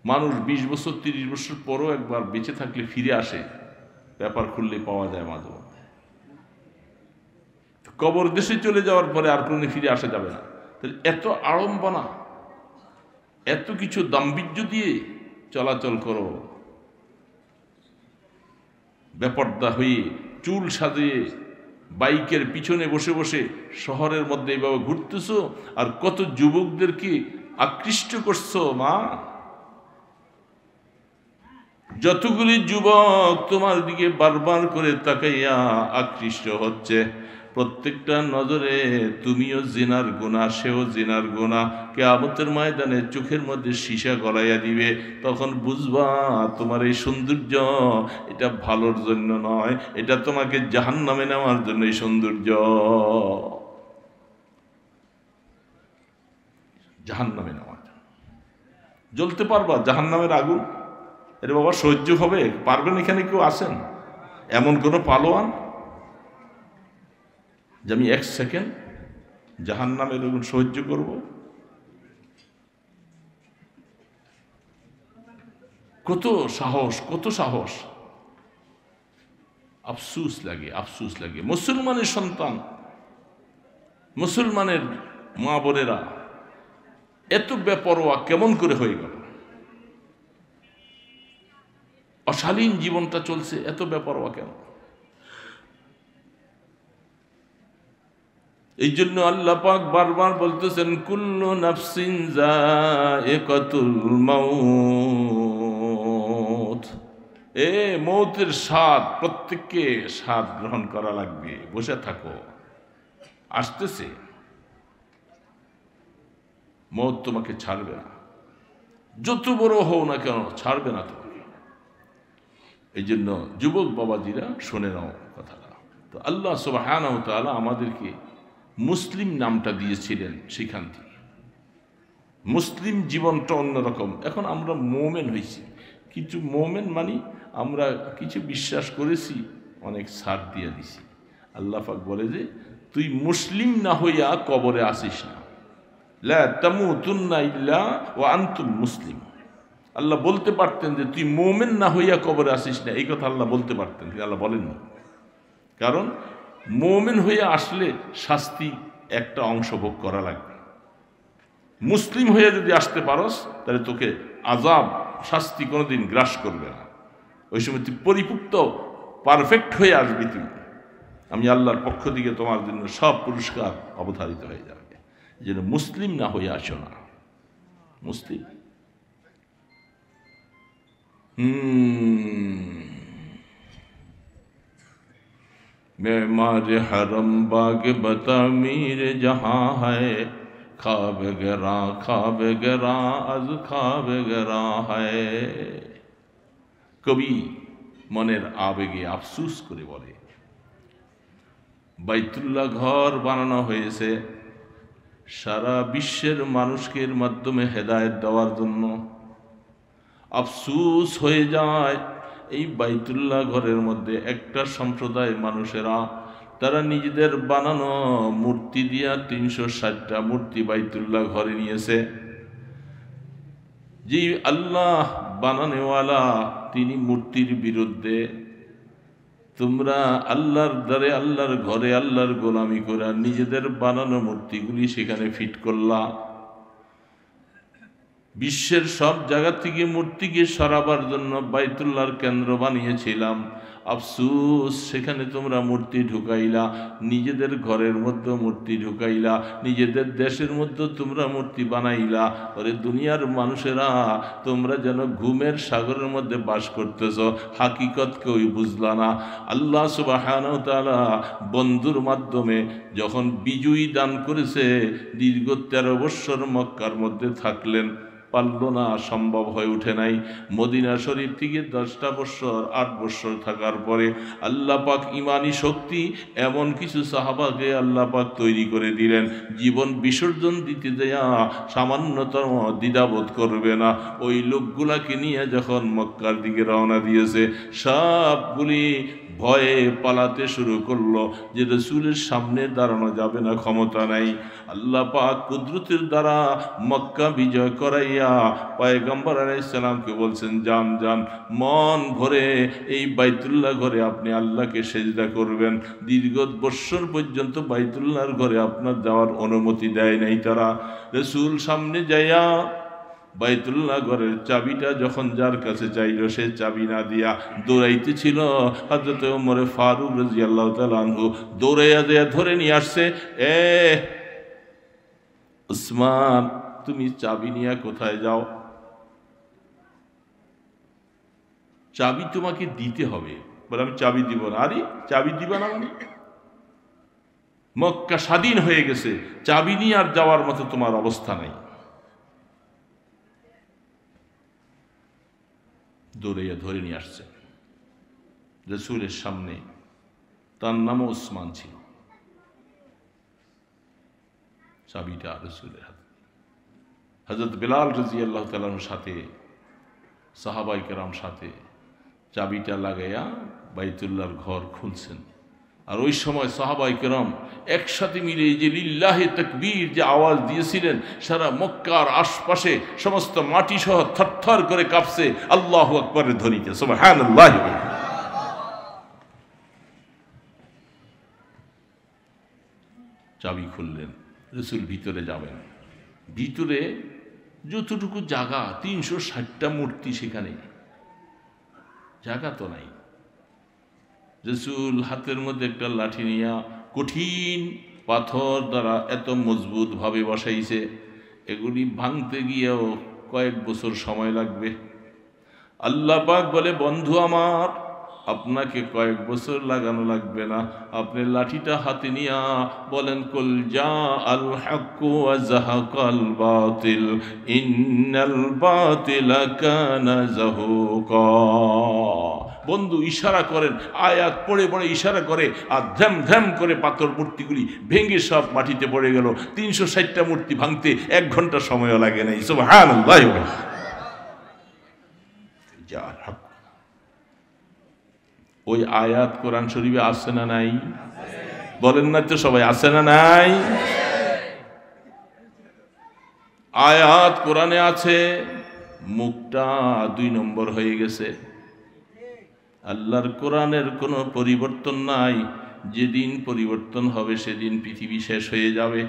মানুষ 20 বছর 30 বছর পরও একবার বেঁচে থাকলে ফিরে আসে, ব্যাপার খুললে পাওয়া যায় মাঝে মধ্যে। কবর দেশে চলে যাওয়ার পরে আর কোনোদিন ফিরে আসা যাবে না। তাহলে এত আড়ম্বনা, এত কিছু দাম্ভির্য দিয়ে চলাচল করো, বেপর্দা হয়ে চুল সাজিয়ে বাইকের পিছনে বসে বসে শহরের মধ্যে এইভাবে ঘুরতেছো, আর কত যুবকদেরকে আকৃষ্ট করছো মা। যতগুলি যুবক তোমার দিকে বারবার করে তাকাইয়া আকৃষ্ট হচ্ছে, প্রত্যেকটা নজরে তুমিও জিনার গুনাহ, সেও জিনার গুনাহ। কিয়ামতের ময়দানে চোখের মধ্যে সীসা গলাইয়া দিবে, তখন বুঝবা তোমার এই সৌন্দর্য এটা ভালোর জন্য নয়, এটা তোমাকে জাহান্নামে নেওয়ার জন্য এই সৌন্দর্য, জাহান্নামে নেওয়ার জন্য। জ্বলতে পারবা জাহান্নামের আগুন? আরে বাবা, সহ্য হবে? পারবেন? এখানে কেউ আছেন এমন কোনো পালোয়ান যে আমি 1 সেকেন্ড জাহান্নামের আগুন সহ্য করব? কত সাহস, কত সাহস! আফসুস লাগে, আফসুস লাগে। মুসলমানের সন্তান, মুসলমানের মা বোনেরা এত বেপরোয়া কেমন করে হয়ে গেল? অশালীন জীবনটা চলছে, এত বেপরোয়া কেন? এই জন্য আল্লাহ পাক বারবার বলতেছেন, কুল্লু নাফসিন যায়িকাতুল মাউত। মৌতের স্বাদ, প্রত্যেককে স্বাদ গ্রহণ করা লাগবে। বসে থাকো, আসতেছে মৌত, তোমাকে ছাড়বে না। যত বড় হও না কেন, ছাড়বে না তোমাকে। এই জন্য যুবক বাবাজিরা শুনে নাও কথাটা। তো আল্লাহ সুবহানাহু ওয়া তাআলা আমাদেরকে মুসলিম নামটা দিয়েছিলেন সেখান থেকে। মুসলিম জীবনটা অন্যরকম। এখন আমরা মোমেন হয়েছি, কিছু মোমেন মানি আমরা কিছু বিশ্বাস করেছি, অনেক ছাড় দিয়ে দিছি। আল্লাহ পাক বলে যে তুই মুসলিম না হইয়া কবরে আসিস না, লা তামুতুন্না ইল্লা ওয়া আনতুম মুসলিম। আল্লাহ বলতে পারতেন যে তুই মোমেন না হইয়া কবরে আসিস না, এই কথা আল্লাহ বলতে পারতেন, আল্লাহ বলেননি। কারণ মোমেন হয়ে আসলে শাস্তি একটা অংশ ভোগ করা লাগবে। মুসলিম হয়ে যদি আসতে পারস তাহলে তোকে আযাব, শাস্তি কোনোদিন গ্রাস করবে না। ওই সময় তুই পরিপুক্ত, পারফেক্ট হয়ে আসবি তুই। আমি আল্লাহর পক্ষ থেকে তোমার জন্য সব পুরস্কার অবধারিত হয়ে যাবে। যেন মুসলিম না হয়ে আসো না। মুসলিম मेमार हरम बाग बता मीर जहाँ है, खाब गरा अज खाब गरा है। कवि মনের আবেগে আফসুস করে বলে, বাইতুল্লাহ ঘর বানানো হয়েছে সারা বিশ্বের মানুষকে এর মাধ্যমে হেদায়েত দেওয়ার জন্য। আফসুস হয়ে যায় এই বাইতুল্লাহ ঘরের মধ্যে একটা সম্প্রদায় মানুষেরা, তারা নিজেদের বানানো মূর্তি দিয়া 360টা মূর্তি বাইতুল্লাহ ঘরে নিয়েছে। যে আল্লাহ বানানেওয়ালা তিনি মূর্তির বিরুদ্ধে। তোমরা আল্লাহর দ্বারে, আল্লাহর ঘরে আল্লাহর গোলামি করে নিজেদের বানানো মূর্তিগুলি সেখানে ফিট করলা। বিশ্বের সব জায়গা থেকে মূর্তিকে সরাবার জন্য বাইতুল্লাহর কেন্দ্র বানিয়েছিলাম। আফসুস, সেখানে তোমরা মূর্তি ঢুকাইলা, নিজেদের ঘরের মধ্যে মূর্তি ঢুকাইলা, নিজেদের দেশের মধ্যে তোমরা মূর্তি বানাইলা। ওরে দুনিয়ার মানুষেরা, তোমরা যেন ঘুমের সাগরের মধ্যে বাস করতেছ, হাকিকত কেউ বুঝলা না। আল্লাহ সুবহানাহু ওয়া তাআলা বন্ধুর মাধ্যমে যখন বিজয়ী দান করেছে, দীর্ঘ 13 বৎসর মক্কার মধ্যে থাকলেন, পারল না, সম্ভব হয়ে উঠে নাই। মদিনা শরীফ থেকে 10টা বৎসর 8 বৎসর থাকার পরে আল্লাহ পাক ইমানি শক্তি এমন কিছু সাহাবাকে আল্লাহ পাক তৈরি করে দিলেন, জীবন বিসর্জন দিতে দেয়া সামান্যতম দ্বিধাবোধ করবে না। ওই লোকগুলাকে নিয়ে যখন মক্কার দিকে রওনা দিয়েছে, সবগুলি ভয়ে পালাতে শুরু করলো যে রাসূলের সামনে দাঁড়ানো যাবে না, ক্ষমতা নাই। আল্লাহ পাক কুদরতের দ্বারা মক্কা বিজয় করাইয়া পয়গম্বর আলাইহিস সালামকে বলছেন, যান যান, মন ভরে এই বাইতুল্লাহ ঘরে আপনি আল্লাহকে সেজদা করবেন। দীর্ঘ বৎসর পর্যন্ত বাইতুল্লাহর ঘরে আপনার যাওয়ার অনুমতি দেয় নাই তারা। রাসূল সামনে যাইয়া বাইতুল্লাহ ঘরের চাবিটা যখন যার কাছে চাইল, সে চাবি না দিয়া দৌড়াইতেছিল। হযরত ওমর ফারুক রাদিয়াল্লাহু তাআলা আনহু দৌড়াইয়া দিয়া ধরে নিয়ে আসছে, এ উসমান, তুমি চাবি নিয়ে কোথায় যাও? চাবি তোমাকে দিতে হবে। বলে, আমি চাবি দিব না। আরে চাবি দিবা না মানে? মক্কা স্বাধীন হয়ে গেছে, চাবি নিয়ে আর যাওয়ার মতো তোমার অবস্থা নাই। দৌড়াইয়া ধরে নিয়ে আসছে রাসূলের সামনে। তার নামও উসমান ছিল। চাবিটা রাসূলের হাতে। হযরত বিলাল রাদিয়াল্লাহু তাআলার সাথে, সাহাবায়ে কেরাম সাথে চাবিটা লাগাইয়া বাইতুল্লাহর ঘর খুলছেন। আর ওই সময় সাহাবায়ে কেরাম একসাথে মিলে যে লিল্লাহি তাকবীর যে আওয়াজ দিয়েছিলেন, সারা মক্কার আশপাশে সমস্ত মাটি সহ থরথর করে কাঁপছে আল্লাহু আকবরের ধ্বনিতে। সুবহানাল্লাহ। চাবি খুললেন, রসুল ভিতরে যাবেন। ভিতরে যতটুকু জায়গা, 360টা মূর্তি, সেখানে জায়গা তো নাই। রসুল হাতের মধ্যে একটা লাঠি নিয়া কঠিন পাথর দ্বারা এত মজবুত ভাবে বসাইছে, এগুলি ভাঙতে গিয়েও কয়েক বছর সময় লাগবে। আল্লাহ পাক বলে, বন্ধু আমার, আপনাকে কয়েক বছর লাগানো লাগবে না, আপনি লাঠিটা হাতে নিয়া বলেন, কুল জা আল হক ওয়া যাহাকাল বাতিল ইন্নাল বাতিলা কানা যাহুকা। বন্ধু ইশারা করেন, আয়াত পড়ে পড়ে ইশারা করে, আর ধ্যাম ধ্যাম করে পাথর মূর্তিগুলি ভেঙে সব মাটিতে পড়ে গেল। 360টা মূর্তি ভাঙতে 1 ঘন্টা সময়ও লাগে নাই। সুবহানাল্লাহ। ওই আয়াত কোরআন শরীফে আছে না নাই? বলেন না তো সবাই, আছে না নাই? আয়াত কোরআনে আছে, মুখটা 2 নম্বর হয়ে গেছে। আল্লাহর কোরআনের কোনো পরিবর্তন নাই। যেদিন পরিবর্তন হবে সেদিন পৃথিবী শেষ হয়ে যাবে।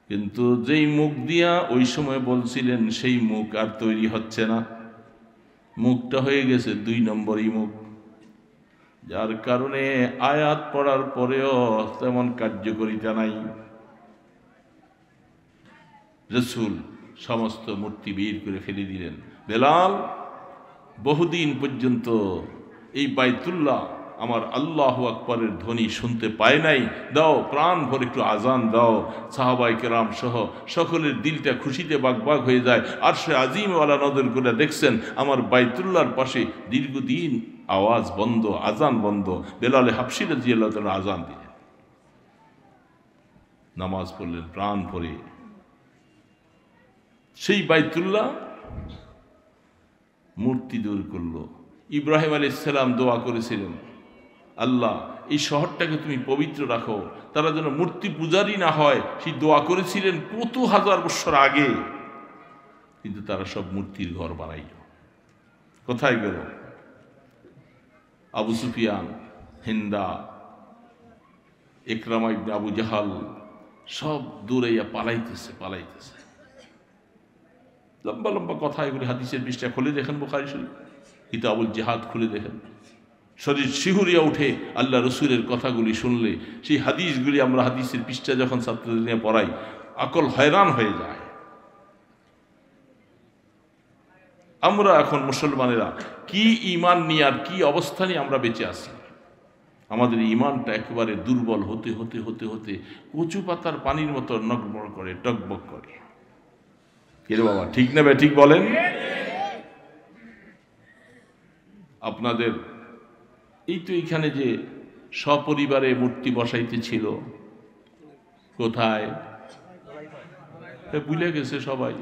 কিন্তু যেই মুখ দিয়া ওই সময় বলছিলেন, সেই মুখ আর তৈরি হচ্ছে না। মুখটা হয়ে গেছে 2 নম্বরই মুখ, যার কারণে আয়াত পড়ার পরেও তেমন কার্যকারিতা নাই। রাসূল সমস্ত মূর্তি বের করে ফেলে দিলেন। বেলাল বহুদিন পর্যন্ত এই বাইতুল্লাহ আমার আল্লাহু আকবরের ধ্বনি শুনতে পায় নাই, দাও প্রাণ ভরে একটু আজান দাও। সাহাবায়ে কেরাম সহ সকলের দিলটা খুশিতে বাগবাগ হয়ে যায়। আর সে আজিমওয়ালা নজর করে দেখছেন, আমার বাইতুল্লাহর পাশে দীর্ঘদিন আওয়াজ বন্ধ, আজান বন্ধ। বেলালে হাবশী রাদিয়াল্লাহু তাআলা আজান দিলেন, নামাজ পড়লেন প্রাণ ভরে। সেই বাইতুল্লাহ মূর্তি দূর করলো। ইব্রাহিম আলাইহিস সালাম দোয়া করেছিলেন, আল্লাহ এই শহরটাকে তুমি পবিত্র রাখো, তারা যেন মূর্তি পূজারই না হয়। সেই দোয়া করেছিলেন কত হাজার বছর আগে। কিন্তু তারা সব মূর্তির ঘর বানাইল। কোথায় গেল? আবু সুফিয়ান, হিন্দা, ইকরামা ইবনে আবু জাহাল সব দূরাইয়া পালাইতেছে। লম্বা লম্বা কথা, এগুলি হাদিসের পৃষ্ঠা খুলে দেখেন, বুখারী শরীফ কিতাবুল জিহাদ খুলে দেখেন। শরীর শিহুরিয়া উঠে আল্লাহ রসুলের কথাগুলি শুনলে। সেই হাদিসগুলি আমরা হাদিসের পৃষ্ঠা যখন ছাত্রদের নিয়ে পড়াই, আকল হয়রান হয়ে যায়। আমরা এখন মুসলমানেরা কি ঈমান নিয়ে আর কি অবস্থা নিয়ে আমরা বেঁচে আছি। আমাদের ঈমানটা একেবারে দুর্বল হতে হতে হতে হতে কচু পাতার পানির মতো নগমগ করে, টকবক করে। কে বাবা, ঠিক না ঠিক বলেন? আপনাদের এই তো এইখানে যে সপরিবারে মূর্তি বসাইতে ছিল, কোথায় ভুলে গেছে সবাই।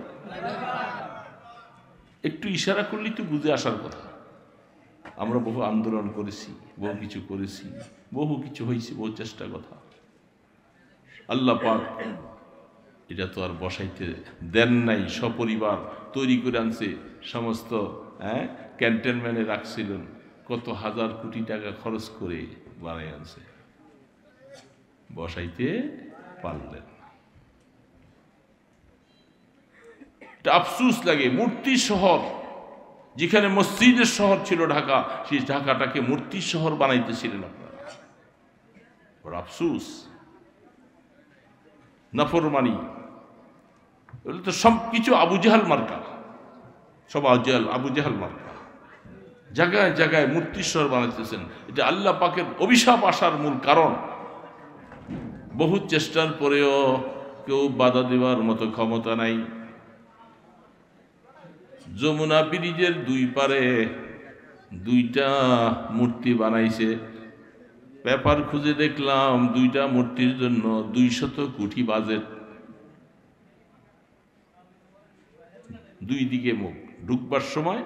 একটু ইশারা করলেই তো বুঝে আসার কথা। আমরা বহু আন্দোলন করেছি, বহু কিছু করেছি, বহু কিছু হয়েছে, বহু চেষ্টা কথা। আল্লাহ পাক এটা তো আর বসাইতে দেন নাই। সপরিবার তৈরি করে আনছে, সমস্ত ক্যান্টনমেন্টে রাখছিলেন, কত হাজার কোটি টাকা খরচ করে বানাই আনছে, বসাইতে পারলেন না। এটা আফসোস লাগে। মূর্তির শহর, যেখানে মসজিদের শহর ছিল ঢাকা, সেই ঢাকাটাকে মূর্তির শহর বানাইতেছিলেন আপনারা। বড় আফসোস, নাফরমানি। তো সব কিছু আবু জাহাল মার্কা, সব আবু জাহাল মার্কা। জায়গায় জায়গায় মূর্তির শহর বানাইতেছেন। এটা আল্লাহ পাকের অভিশাপ আসার মূল কারণ। বহু চেষ্টার পরেও কেউ বাধা দেওয়ার মতো ক্ষমতা নাই। যমুনা ব্রিজের 2 পারে 2টা মূর্তি বানাইছে। পেপার খুঁজে দেখলাম 2টা মূর্তির জন্য 200 কোটি বাজেট। 2 দিকে মুখ, ঢুকবার সময়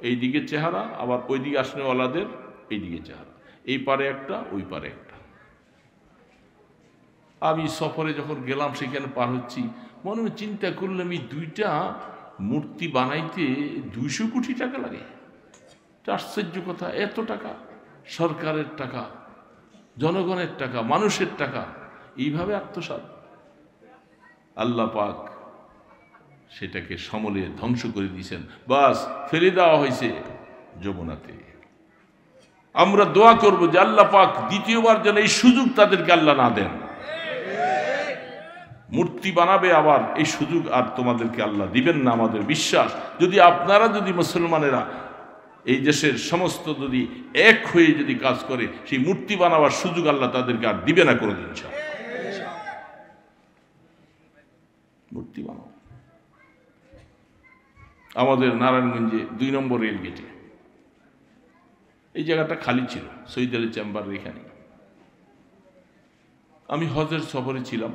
এই দিকে চেহারা, আবার ওই দিকে আসনেওয়ালাদের এই দিকে চেহারা, এই পারে একটা, ওই পারে একটা। আমি সফরে যখন গেলাম, সেখানে পার হচ্ছি, মনে মনে চিন্তা করলাম, এই 2টা মূর্তি বানাইতে 200 কোটি টাকা লাগে। আশ্চর্য কথা, এত টাকা, সরকারের টাকা, জনগণের টাকা, মানুষের টাকা, এইভাবে আত্মসাৎ। আল্লাহ পাক সেটাকে সমলে ধ্বংস করে দিয়েছেন, বাস ফেলে দেওয়া হয়েছে যমুনাতে। আমরা দোয়া করব যে আল্লাহ পাক দ্বিতীয়বার যেন এই সুযোগ তাদেরকে আল্লাহ না দেন। মূর্তি বানাবে আবার এই সুযোগ আর তোমাদেরকে আল্লাহ দিবেন না, আমাদের বিশ্বাস। যদি আপনারা যদি মুসলমানেরা এই দেশের সমস্ত যদি এক হয়ে যদি কাজ করে, সেই মূর্তি বানাবার সুযোগ আল্লাহ তাদেরকে আর দিবে না কোনোদিন। মূর্তি বানাও। আমাদের নারায়ণগঞ্জে 2 নম্বর রেল গেটে এই জায়গাটা খালি ছিল, শহীদ আলী চেম্বারের এখানে। আমি হজের সফরে ছিলাম,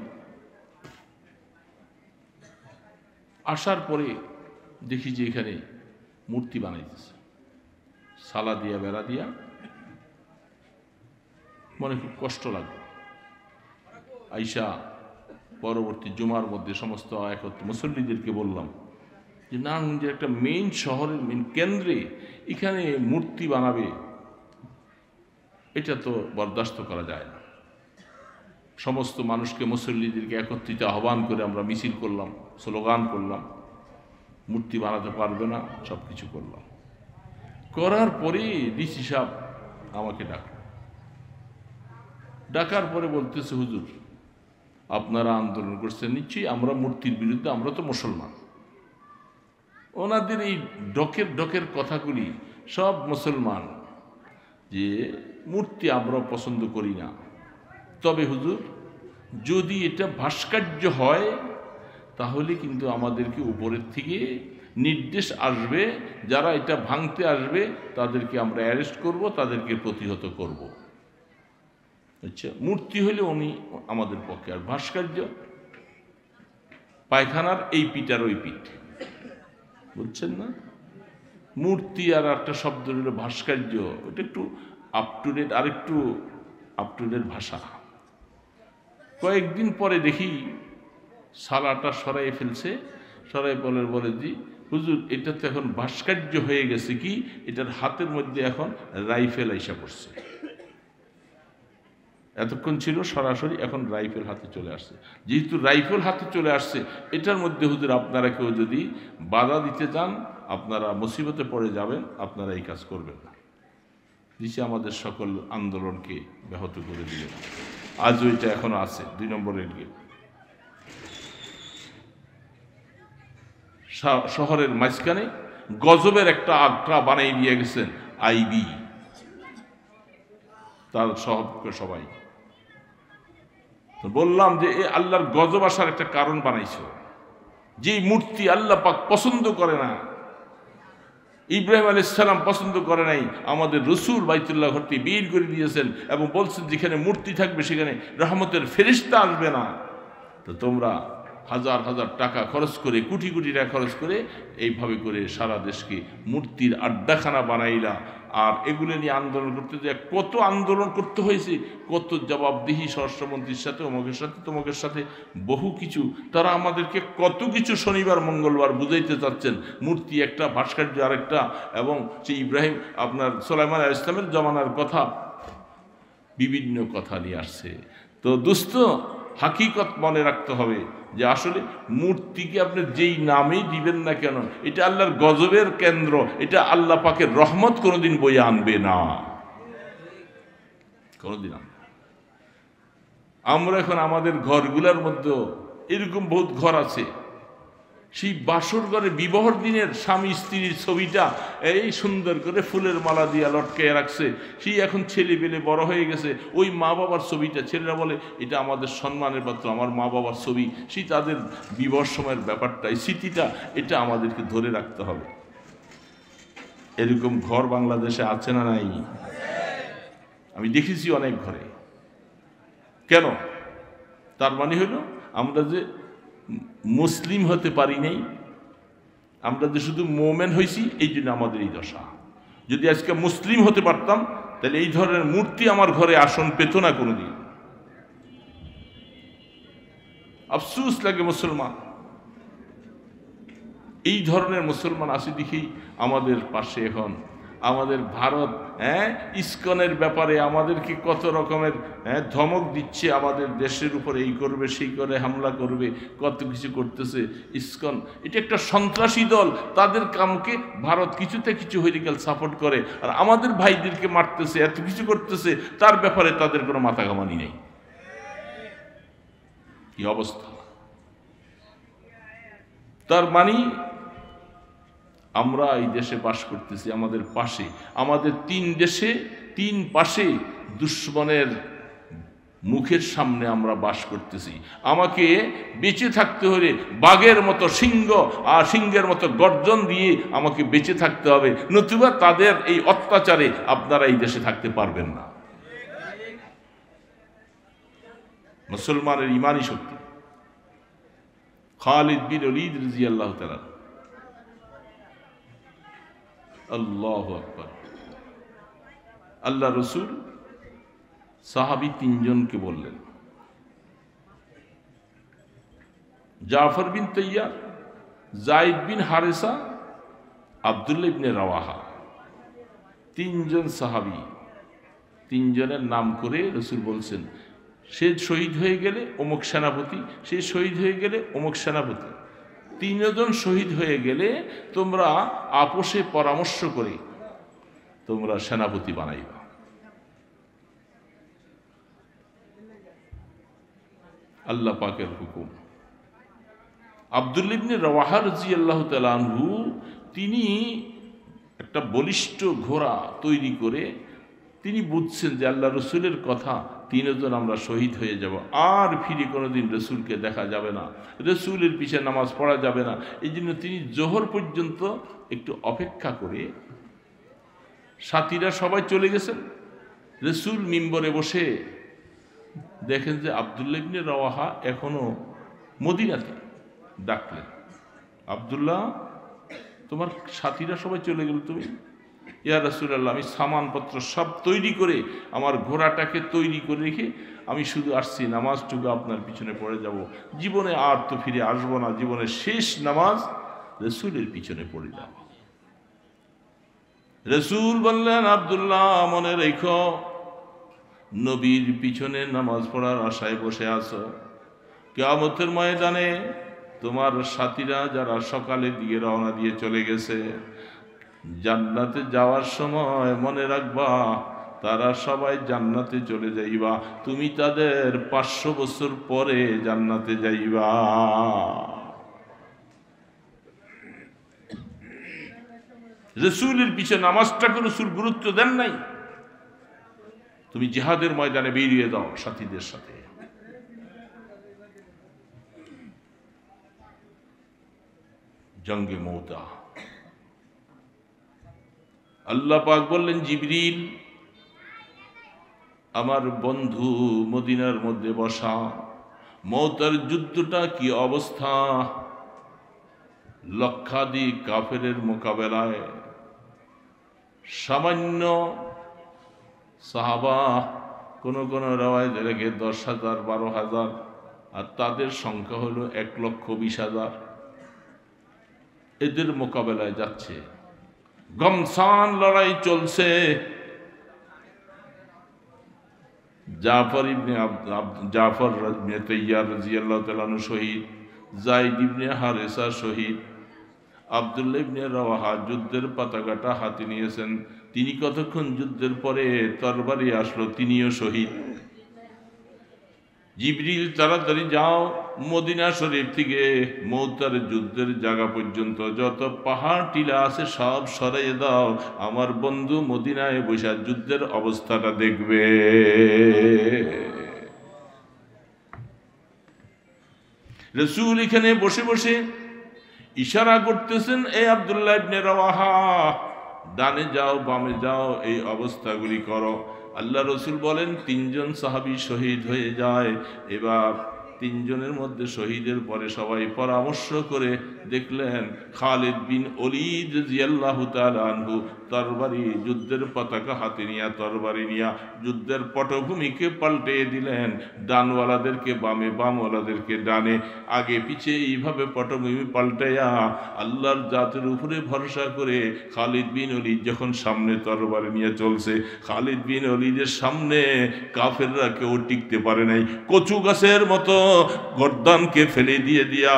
আসার পরে দেখি যে এখানে মূর্তি বানাইতেছে, সালা দিয়া বেড়া দিয়া। মনে খুব কষ্ট লাগলো। আইসা পরবর্তী জুমার মধ্যে সমস্ত মুসল্লিদেরকে বললাম যে নারায়ণগঞ্জের একটা মেইন শহরের মেইন কেন্দ্রে এখানে মূর্তি বানাবে, এটা তো বরদাস্ত করা যায় না। সমস্ত মানুষকে, মুসল্লিদেরকে একত্রিত আহ্বান করে আমরা মিছিল করলাম, স্লোগান করলাম, মূর্তি বানাতে পারবে না, সব কিছু করলাম। করার পরে ডিসি সাহেব আমাকে ডাকার পরে বলতেছে, হুজুর আপনারা আন্দোলন করছেন নিশ্চয়ই, আমরা মূর্তির বিরুদ্ধে, আমরা তো মুসলমান। ওনাদের এই ডকের কথাগুলি সব মুসলমান, যে মূর্তি আমরা পছন্দ করি না, তবে হুজুর যদি এটা ভাস্কর্য হয় তাহলে কিন্তু আমাদেরকে উপরের থেকে নির্দেশ আসবে, যারা এটা ভাঙতে আসবে তাদেরকে আমরা অ্যারেস্ট করব, তাদেরকে প্রতিহত করব। আচ্ছা, মূর্তি হলে উনি আমাদের পক্ষে, আর ভাস্কর্য পায়খানার এই পিঠ আর ওই পিঠ, বুঝছেন না? মূর্তি আর একটা শব্দ হল ভাস্কর্য, ওটা একটু আপ টু ডেট, আরেকটু আপ টু ডেট ভাষা। কয়েকদিন পরে দেখি সালাটা সরাই ফেলছে, সরাই বলে জি হুজুর এটা তো এখন ভাস্কর্য হয়ে গেছে, কি এটার হাতের মধ্যে এখন রাইফেল আইসা পড়ছে। এতক্ষণ ছিল সরাসরি, এখন রাইফেল হাতে চলে আসছে। যেহেতু রাইফেল হাতে চলে আসছে, এটার মধ্যে হুজুর আপনারা কেউ যদি বাধা দিতে চান আপনারা মুসিবতে পড়ে যাবেন, আপনারা এই কাজ করবেন না। দিছে আমাদের সকল আন্দোলনকে ব্যাহত করে দিলেন। আজও এটা এখনো আছে 2 নম্বর রেল গেট। শহরের মাঝখানে গজবের একটা আখড়া বানিয়ে দিয়ে গেছেন আইবি, তার সবাই। বললাম যে এ আল্লাহর গজব আসার একটা কারণ বানাইছে। যে মূর্তি আল্লাহ পাক পছন্দ করে না, ইব্রাহিম আলাইহিস সালাম পছন্দ করে নাই, আমাদের রসুল বাইতুল্লাহ ঘরটি বের করে দিয়েছেন এবং বলছেন যেখানে মূর্তি থাকবে সেখানে রহমতের ফেরেশতা আসবে না। তো তোমরা হাজার হাজার টাকা খরচ করে, কোটি কোটি টাকা খরচ করে এইভাবে করে সারা দেশকে মূর্তির আড্ডাখানা বানাইলা। আর এগুলো নিয়ে আন্দোলন করতে যে কত আন্দোলন করতে হয়েছে, কত জবাবদিহি স্বরাষ্ট্রমন্ত্রীর সাথে, অমুকের সাথে, তমুকের সাথে, বহু কিছু। তারা আমাদেরকে কত কিছু শনিবার মঙ্গলবার বুঝাইতে চাচ্ছেন, মূর্তি একটা, ভাস্কর্য আরেকটা, এবং সেই ইব্রাহিম আপনার সুলাইমান আলাইহিস সালামের জমানার কথা, বিভিন্ন কথা নিয়ে আসছে। তো দোস্ত, হাকিকত মনে রাখতে হবে যে আসলে মূর্তিকে আপনি যেই নামেই দিবেন না কেন, এটা আল্লাহর গজবের কেন্দ্র, এটা আল্লাহ পাকের রহমত কোনোদিন বয়ে আনবে না, কোনোদিন আনবে। আমরা এখন আমাদের ঘরগুলোর মধ্যে এরকম বহুত ঘর আছে, সেই বাসর ঘরে বিবাহর দিনের স্বামী স্ত্রীর ছবিটা এই সুন্দর করে ফুলের মালা দিয়া লটকে রাখছে। সেই এখন ছেলে পেলে বড় হয়ে গেছে, ওই মা বাবার ছবিটা, ছেলেরা বলে এটা আমাদের সম্মানের পাত্র, আমার মা বাবার ছবি। সেই তাদের বিবাহ সময়ের ব্যাপারটা, এই স্মৃতিটা, এটা আমাদেরকে ধরে রাখতে হবে। এরকম ঘর বাংলাদেশে আছে না নাই? আমি দেখেছি অনেক ঘরে। কেন? তার মানে হলো আমরা যে মুসলিম হতে পারি নাই, আমরা যে শুধু মোমেন হয়েছি, এই জন্য আমাদের এই দশা। যদি আজকে মুসলিম হতে পারতাম তাহলে এই ধরনের মূর্তি আমার ঘরে আসন পেত না কোনোদিন। আফসোস লাগে মুসলমান, এই ধরনের মুসলমান আছে দেখেই আমাদের পাশে এখন আমাদের ভারত ইসকনের ব্যাপারে আমাদেরকে কত রকমের ধমক দিচ্ছে, আমাদের দেশের উপর এই করবে সেই করে হামলা করবে, কত কিছু করতেছে। ইসকন এটা একটা সন্ত্রাসী দল, তাদের কামকে ভারত কিছুতে কিছু হইলে গেল সাপোর্ট করে, আর আমাদের ভাইদেরকে মারতেছে, এত কিছু করতেছে, তার ব্যাপারে তাদের কোনো মাথা ঘামানি নেই। কি অবস্থা! তার মানে আমরা এই দেশে বাস করতেছি, আমাদের পাশে, আমাদের 3 দেশে 3 পাশে দুশ্মনের মুখের সামনে আমরা বাস করতেছি। আমাকে বেঁচে থাকতে হলে বাঘের মতো সিংহের মতো গর্জন দিয়ে আমাকে বেঁচে থাকতে হবে, নতুবা তাদের এই অত্যাচারে আপনারা এই দেশে থাকতে পারবেন না। মুসলমানের ইমানি শক্তি। খালিদ বিন ওলীদ রাদিয়াল্লাহু তাআলা, আল্লাহু আকবার। আল্লাহ রসুল সাহাবী 3 জনকে বললেন, জাফর বিন তৈয়ার, যায়েদ বিন হারেসা, আব্দুল্লাহ ইবনে রাওয়াহা, 3 জন সাহাবী। 3 জনের নাম করে রসুল বলছেন, সে শহীদ হয়ে গেলে অমুক সেনাপতি, সে শহীদ হয়ে গেলে অমুক সেনাপতি। 3 জন শহীদ হয়ে গেলে তোমরা আপোষে পরামর্শ করে তোমরা সেনাপতি বানাইবা। আল্লাহ পাকের হুকুম। আব্দুল্লাহ ইবনে রাওয়াহা রাদিয়াল্লাহু তাআলা আনহু, তিনি একটা বলিষ্ঠ ঘোড়া তৈরি করে তিনি বুঝছেন যে আল্লাহ রসুলের কথা, 3 জন আমরা শহীদ হয়ে যাব, আর ফিরে কোনোদিন রসুলকে দেখা যাবে না, রসুলের পিছে নামাজ পড়া যাবে না। এই জন্য তিনি জোহর পর্যন্ত একটু অপেক্ষা করে, সাথীরা সবাই চলে গেছেন, রসুল মিম্বরে বসে দেখেন যে আব্দুল্লাহ ইবনে রাওয়াহা এখনো মদিনাতে। ডাকলেন, আব্দুল্লাহ, তোমার সাথীরা সবাই চলে গেল, তুমি? ইয়া রাসূলুল্লাহ, আমি সামানপত্র সব তৈরি করে আমার ঘোড়াটাকে তৈরি করে রেখে আমি শুধু আসছি, নামাজটুকু আপনার পিছনে পড়ে যাব, জীবনে আর তো ফিরে আসবো না, জীবনের শেষ নামাজ রসুলের পিছনে পড়ে যাব। রসুল বললেন, আব্দুল্লাহ, মনে রেখো, নবীর পিছনে নামাজ পড়ার আশায় বসে আছো, কিয়ামতের ময়দানে তোমার সাথীরা যারা সকালের দিকে রওনা দিয়ে চলে গেছে, জান্নাতে যাওয়ার সময় মনে রাখবা তারা সবাই জান্নাতে চলে যাইবা, তুমি তাদের 500 বছর পরে জান্নাতে যাইবা। রসুলের পিছনে নামাজটাকে রসুল গুরুত্ব দেন নাই। তুমি জিহাদের ময়দানে বেরিয়ে দাও সাথীদের সাথে। জঙ্গে মৌতা। আল্লাহ পাক বললেন, জিবরিল, আমার বন্ধু মদিনার মধ্যে বসা, মৌতার যুদ্ধটা কি অবস্থা, লক্ষাধিক কাফেরের মোকাবেলায় সামান্য সাহাবা, কোন কোন রাওয়ায়াতে লেখে 10,000 12,000, আর তাদের সংখ্যা হলো 1,20,000। এদের মোকাবেলায় যাচ্ছে, গমসান লড়াই চলছে। জাফর ইবনে তৈয়ার রাদিয়াল্লাহু তাআলা আনহু শহীদ, যায়েদ ইবনে হারেসা শহীদ, আব্দুল্লাহ ইবনে রাওয়াহা যুদ্ধের পতাকাটা হাতে নিয়েছেন। তিনি কতক্ষণ যুদ্ধের পরে তরবারি আসলো, তিনিও শহীদ। জিবরিল, তাড়াতাড়ি যাও, মদিনা শরীফ থেকে মৌতার যুদ্ধের জায়গা পর্যন্ত যত পাহাড় টিলা আছে সব সরাইয়ে দাও, আমার বন্ধু মদিনায় বসে যুদ্ধের অবস্থাটা দেখবে। রাসূল এখানে বসে বসে ইশারা করতেছেন, এ আব্দুল্লাহ ইবনে রাওয়াহা, ডানে যাও বামে যাও, এই অবস্থাগুলি করো। আল্লাহ রসুল বলেন, 3 জন সাহাবী শহীদ হয়ে যায়। এবার তিনজনের মধ্যে শহীদের পরে সবাই পরামর্শ করে দেখলেন খালিদ বিন ওলীদ রাদিয়াল্লাহু তাআলা আনহু তরবারি যুদ্ধের পতাকা হাতে নিয়ে তরবারি নিয়ে যুদ্ধের পটভূমিকে পাল্টে দিলেন, ডানওয়ালাদেরকে বামে, বামওয়ালাদেরকে ডানে, আগে পিছে এইভাবে পটভূমি পাল্টাইয়া আল্লাহর জাতের উপরে ভরসা করে খালিদ বিন ওলীদ যখন সামনে তরবারি নিয়ে চলছে, খালিদ বিন ওলীদের সামনে কাফেররা কেউ টিকতে পারে নাই। কচু গাছের মতো গর্দানকে ফেলে দিয়া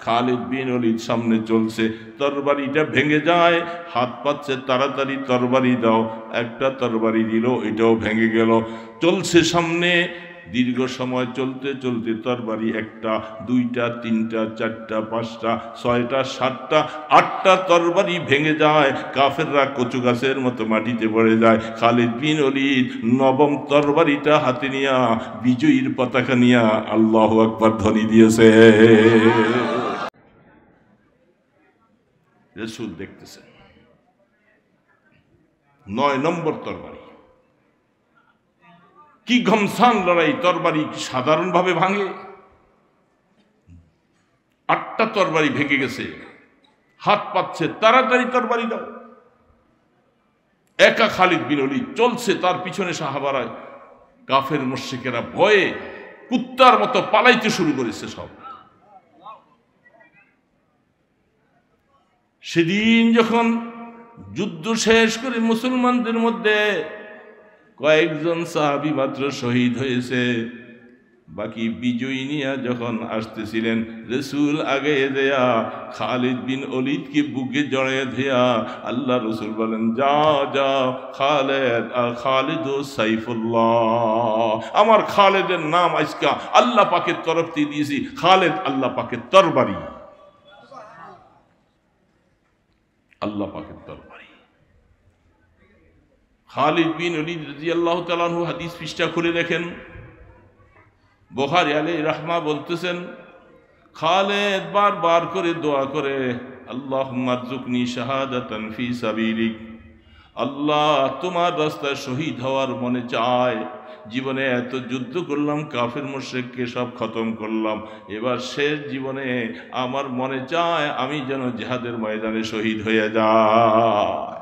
খালিদ বিন ওলীদ সামনে চলছে, তরবারিটা ভেঙে যায়, হাত পাচ্ছে তাড়াতাড়ি তরবারি দাও, একটা তরবারি দিল, এটাও ভেঙে গেল। চলছে সামনে, দীর্ঘ সময় চলতে চলতে তরবারি একটা, দুইটা, তিনটা, চারটা, পাঁচটা, ছয়টা, সাতটা, আটটা তরবারি ভেঙে যায়, কাফেররা কচু গাছের মতো মাটিতে পড়ে যায়। খালিদ বিন ওলীদ নবম তরবারিটা হাতে নিয়া বিজয়ীর পতাকা নিয়া আল্লাহু আকবার ধ্বনি দিয়েছে। রাসূল দেখতেছেন ৯ নম্বর তরবারি, কি ঘমসান লড়াই, তরবারি সাধারণভাবে ভাঙে? ৮টা তরবারি ভেঙে গেছে, হাত পাচ্ছে তাড়াতাড়ি তরবারি দাও। একা খালিদ বিন ওলীদ চলছে, তার পিছনে সাহাবারা কাফের মুশরিকেরা ভয়ে কুত্তার মতো পালাইতে শুরু করেছে সব। সেদিন যখন যুদ্ধ শেষ করে মুসলমানদের মধ্যে কয়েকজন সাহাবী মাত্র শহীদ হয়েছে, বাকি বিজয়ী নিয়ে যখন আসতেছিলেন, রাসূল আগে দেয়া খালিদ বিন ওলীদকে বুকে জড়িয়ে দেয়া আল্লাহ রাসূল বলেন, যাও যাও খালিদ, আর খালিদ সাইফুল্লাহ, আমার খালিদের নাম আজকে আল্লাহ পাকের তরফ থেকে দিয়েছি, খালিদ আল্লাহ পাকের তরবারি, আল্লাহ পাকের তরবারি। খালিদ বিন ওলীদ রাদিয়াল্লাহু তাআলা আনহু হাদিস পৃষ্ঠা খুলে দেখেন, বুখারী আলাইহি রাহমা বলতেছেন, খালিদ বারবার করে দোয়া করে, আল্লাহুম্মা রযুকনি শাহাদাতান ফি সাবিলিক, আল্লাহ তোমার রাস্তায় শহীদ হওয়ার মনে চায়, জীবনে এত যুদ্ধ করলাম, কাফের মুশরিককে সব খতম করলাম, এবার শেষ জীবনে আমার মনে চায় আমি যেন জিহাদের ময়দানে শহীদ হয়ে যাই।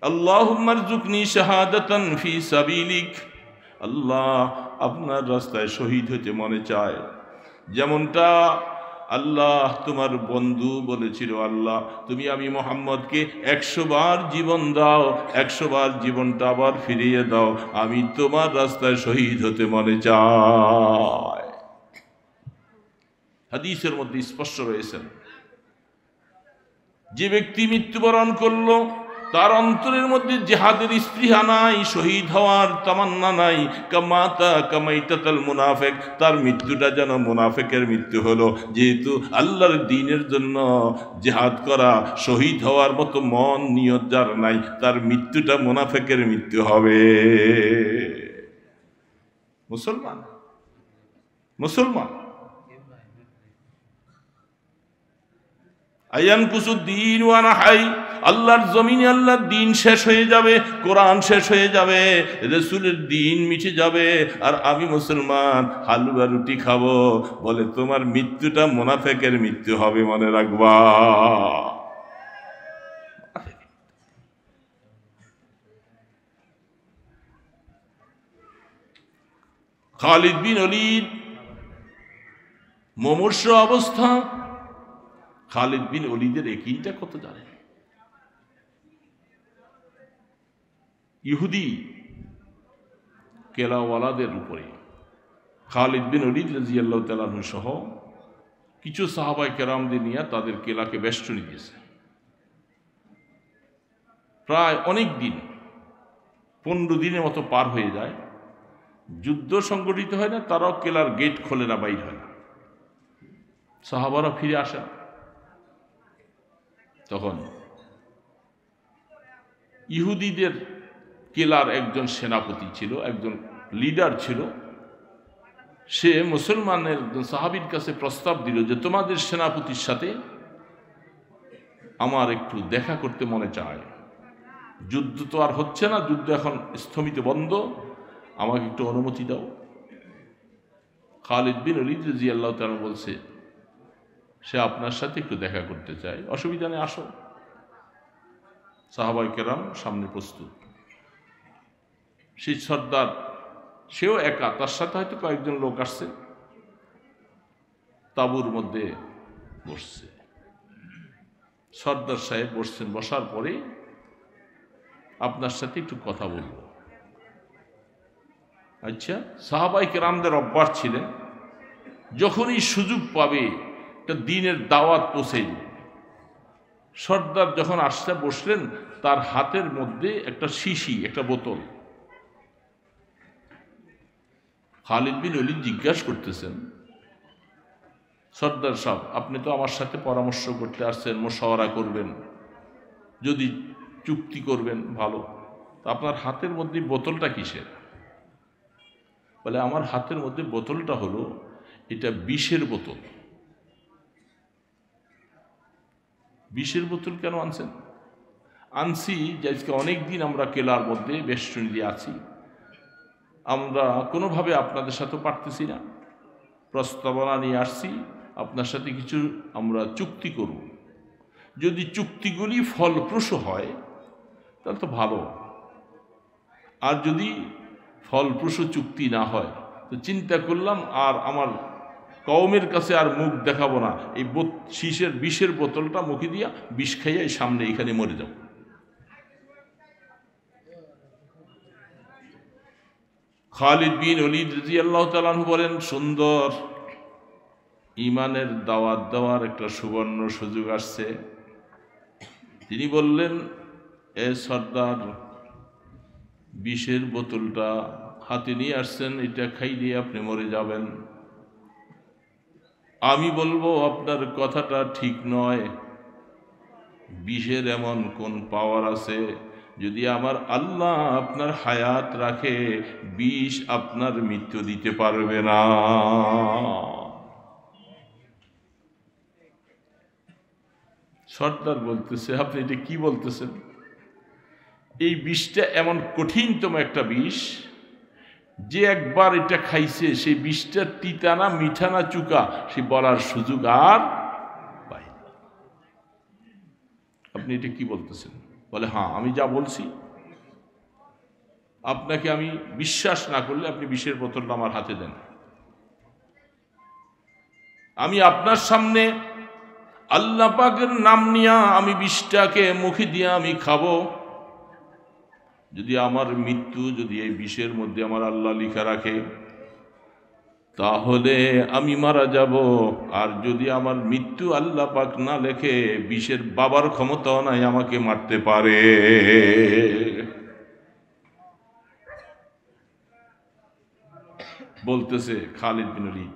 আল্লাহুম্মা রযুকনি শাহাদাতান ফি সাবিলিক, আল্লাহ আপনার রাস্তায় শহীদ হতে মনে চায়। যেমনটা আল্লাহ তোমার বন্ধু বলেছিল, আল্লাহ তুমি আমি মুহাম্মদকে 100 বার জীবন দাও, 100 বার জীবনটা আবার ফিরিয়ে দাও, আমি তোমার রাস্তায় শহীদ হতে মনে চাই। হাদিসের মধ্যে স্পষ্ট রয়েছে, যে ব্যক্তি মৃত্যুবরণ করলো তার অন্তরের মধ্যে জিহাদের স্পৃহা নাই, শহীদ হওয়ার তামান্না নাই, কামাতা কামাইতাতাল মুনাফিক, তার মৃত্যুটা যেন মুনাফিকের মৃত্যু হলো। যেহেতু আল্লাহর দ্বীনের জন্য জিহাদ করা, শহীদ হওয়ার মতো মন নিয়ত যার নাই, তার মৃত্যুটা মুনাফিকের মৃত্যু হবে। মুসলমান মুসলমান আয়ান কুসুদ্দিন ওয়ানা হাই, আল্লাহর জমিনে আল্লাহর দ্বীন শেষ হয়ে যাবে, কোরআন শেষ হয়ে যাবে, রাসূলের দ্বীন মিটে যাবে, আর আমি মুসলমান হালুয়া রুটি খাবো, বলে তোমার মৃত্যুটা মুনাফিকের মৃত্যু হবে, মনে রাখবা। খালিদ বিন ওলীদ মুমূর্ষ অবস্থা। খালিদ বিন ওলীদের একিনটা কত জানেন? ইহুদি কেলাওয়ালাদের উপরে খালিদ বিন ওলীদ রাদিয়াল্লাহু তাআলা আনহু সহ কিছু সাহাবায়ে কেরামদের নিয়ে তাদের কেলাকে বেষ্টনী দিয়েছে। প্রায় অনেক দিন, 15 দিনের মতো পার হয়ে যায়, যুদ্ধ সংগঠিত হয় না, তারাও কেলার গেট খোলে না, বাইর হয় না, সাহাবারা ফিরে আসে না। তখন ইহুদিদের কেলার একজন সেনাপতি ছিল, একজন লিডার ছিল, সে মুসলমানের সাহাবীর কাছে প্রস্তাব দিল যে তোমাদের সেনাপতির সাথে আমার একটু দেখা করতে মনে চায়, যুদ্ধ তো আর হচ্ছে না, যুদ্ধ এখন স্থমিত বন্ধ, আমাকে একটু অনুমতি দাও। খালিদ বিন ওলীদ রাদিয়াল্লাহু তাআলা বলছে, সে আপনার সাথে একটু দেখা করতে চায়, অসুবিধা নেই, আসো। সাহাবায়ে কেরাম সামনে প্রস্তুত। সেই সর্দার, সেও একা, তার সাথে হয়তো কয়েকজন লোক আসছে, তাঁবুর মধ্যে বসছে। সর্দার সাহেব বসছেন, বসার পরে আপনার সাথে একটু কথা বলবো। আচ্ছা, সাহাবায়ে কেরামদের অভ্যাস ছিলেন যখনই সুযোগ পাবে একটা দ্বীনের দাওয়াত পৌঁছে দিবে। সর্দার যখন আসতে বসলেন, তার হাতের মধ্যে একটা শিশি, একটা বোতল। খালিদ বিন ওলীদ জিজ্ঞাসা করতেছেন, সর্দার সাহেব, আপনি তো আমার সাথে পরামর্শ করতে আসছেন, মুশাওয়ারা করবেন, যদি চুক্তি করবেন ভালো, তো আপনার হাতের মধ্যে বোতলটা কিসের? বলে, আমার হাতের মধ্যে বোতলটা হলো, এটা বিষের বোতল। বিষের বোতল কেন আনছেন? আনছি যে আজকে অনেকদিন আমরা কেলার মধ্যে বেষ্টনী দিয়ে আছি, আমরা কোনোভাবে আপনাদের সাথে পারতেছি না, প্রস্তাবনা নিয়ে আসছি, আপনার সাথে কিছু আমরা চুক্তি করব। যদি চুক্তিগুলি ফলপ্রসূ হয় তাহলে তো ভালো, আর যদি ফলপ্রসূ চুক্তি না হয় তো চিন্তা করলাম আর আমার কওমের কাছে আর মুখ দেখাবো না, এই শীষের বিষের বোতলটা মুখে দিয়া বিষ খাইয়া এই সামনে এখানে মরে যাব। খালিদ বিন ওলীদ রাদিয়াল্লাহু তাআলা আনহু বলেন, সুন্দর, ঈমানের দাওয়াত দেওয়ার একটা সুবর্ণ সুযোগ আসছে। তিনি বললেন, এ সর্দার, বিষের বোতলটা হাতে নিয়ে আসছেন, এটা খাইলে আপনি মরে যাবেন। আমি বলবো আপনার কথাটা ঠিক নয়। বিষের এমন কোন পাওয়ার আছে, যদি আমার আল্লাহ আপনার হায়াত রাখে, বিষ আপনার মৃত্যু দিতে পারবে না। সর্দার বলতেছে, আপনি এটা কি বলতেছেন? এই বিষটা এমন কঠিনতম একটা বিষ, যে একবার এটা খাইছে সেই বিষটা তিতা না মিঠা না চুকা সে বলার সুযোগ আর পায় না। আপনি এটা কি বলতেছেন? বলে, হ্যাঁ, আমি যা বলছি, আপনাকে আমি বিশ্বাস না করলে আপনি বিষের বোতলটা আমার হাতে দেন, আমি আপনার সামনে আল্লাহ পাকের নাম নিয়া আমি বিষটাকে মুখে দিয়ে আমি খাবো। যদি আমার মৃত্যু যদি এই বিষের মধ্যে আমার আল্লাহ লিখা রাখে তাহলে আমি মারা যাব, আর যদি আমার মৃত্যু আল্লাহ পাক না লেখে, বিষের বাবার ক্ষমতাও নাই আমাকে মারতে পারে। বলতেছে খালিদ বিন ওলীদ,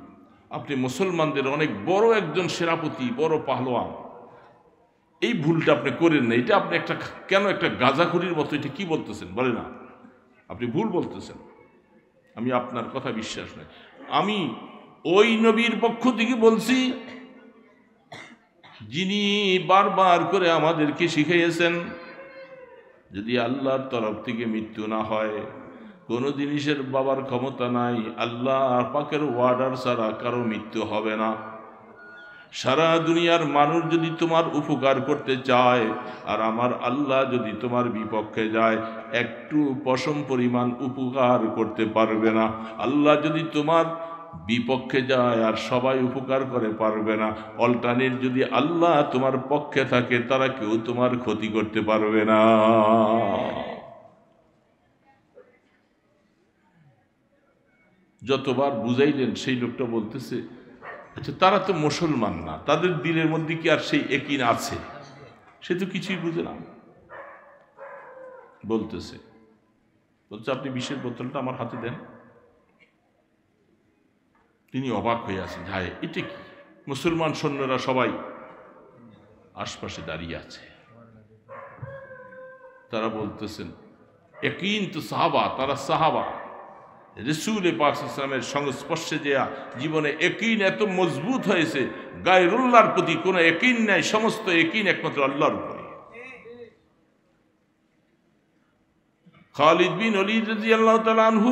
আপনি মুসলমানদের অনেক বড় একজন সেনাপতি, বড় পাহলোয়ান, এই ভুলটা আপনি করেন না। এটা আপনি একটা কেন একটা গাঁজাখুরির মতো এটা কি বলতেছেন? বলে না, আপনি ভুল বলতেছেন, আমি আপনার কথা বিশ্বাস নাই। আমি ওই নবীর পক্ষ থেকে বলছি যিনি বারবার করে আমাদেরকে শিখিয়েছেন, যদি আল্লাহর তরফ থেকে মৃত্যু না হয়, কোনো জিনিসের বাবার ক্ষমতা নাই, আল্লাহ পাকের ওয়ার্ডার ছাড়া কারো মৃত্যু হবে না। সারা দুনিয়ার মানুষ যদি তোমার উপকার করতে চায় আর আমার আল্লাহ যদি তোমার বিপক্ষে যায়, একটু পশম পরিমাণ উপকার করতে পারবে না। আল্লাহ যদি তোমার বিপক্ষে যায় আর সবাই উপকার করে পারবে না। অল্টারনেট যদি আল্লাহ তোমার পক্ষে থাকে, তারা কেউ তোমার ক্ষতি করতে পারবে না। যতবার বুঝাইলেন সেই লোকটা বলতেছে, আচ্ছা, তারা তো মুসলমান না, তাদের দিলের মধ্যে কি আর সেই একীন আছে? সে তো কিছুই বুঝে না। বলছে আপনি বিষের বোতলটা আমার হাতে দেন। তিনি অবাক হয়ে আছেন, হায়, এটা কি? মুসলমান সৈন্যরা সবাই আশপাশে দাঁড়িয়ে আছে, তারা বলতেছেন, একীন তো সাহাবা, তারা সাহাবা, রাসূল পাক সাল্লাল্লাহু আলাইহি ওয়াসাল্লামের সংস্পর্শে যে জীবনে একীন এত মজবুত হয়েছে, গায়রুল্লাহর প্রতি কোনো একীন নাই, সমস্ত একীন একমাত্র আল্লাহর উপরে। খালিদ বিন ওলীদ রাদিয়াল্লাহু তাআলা আনহু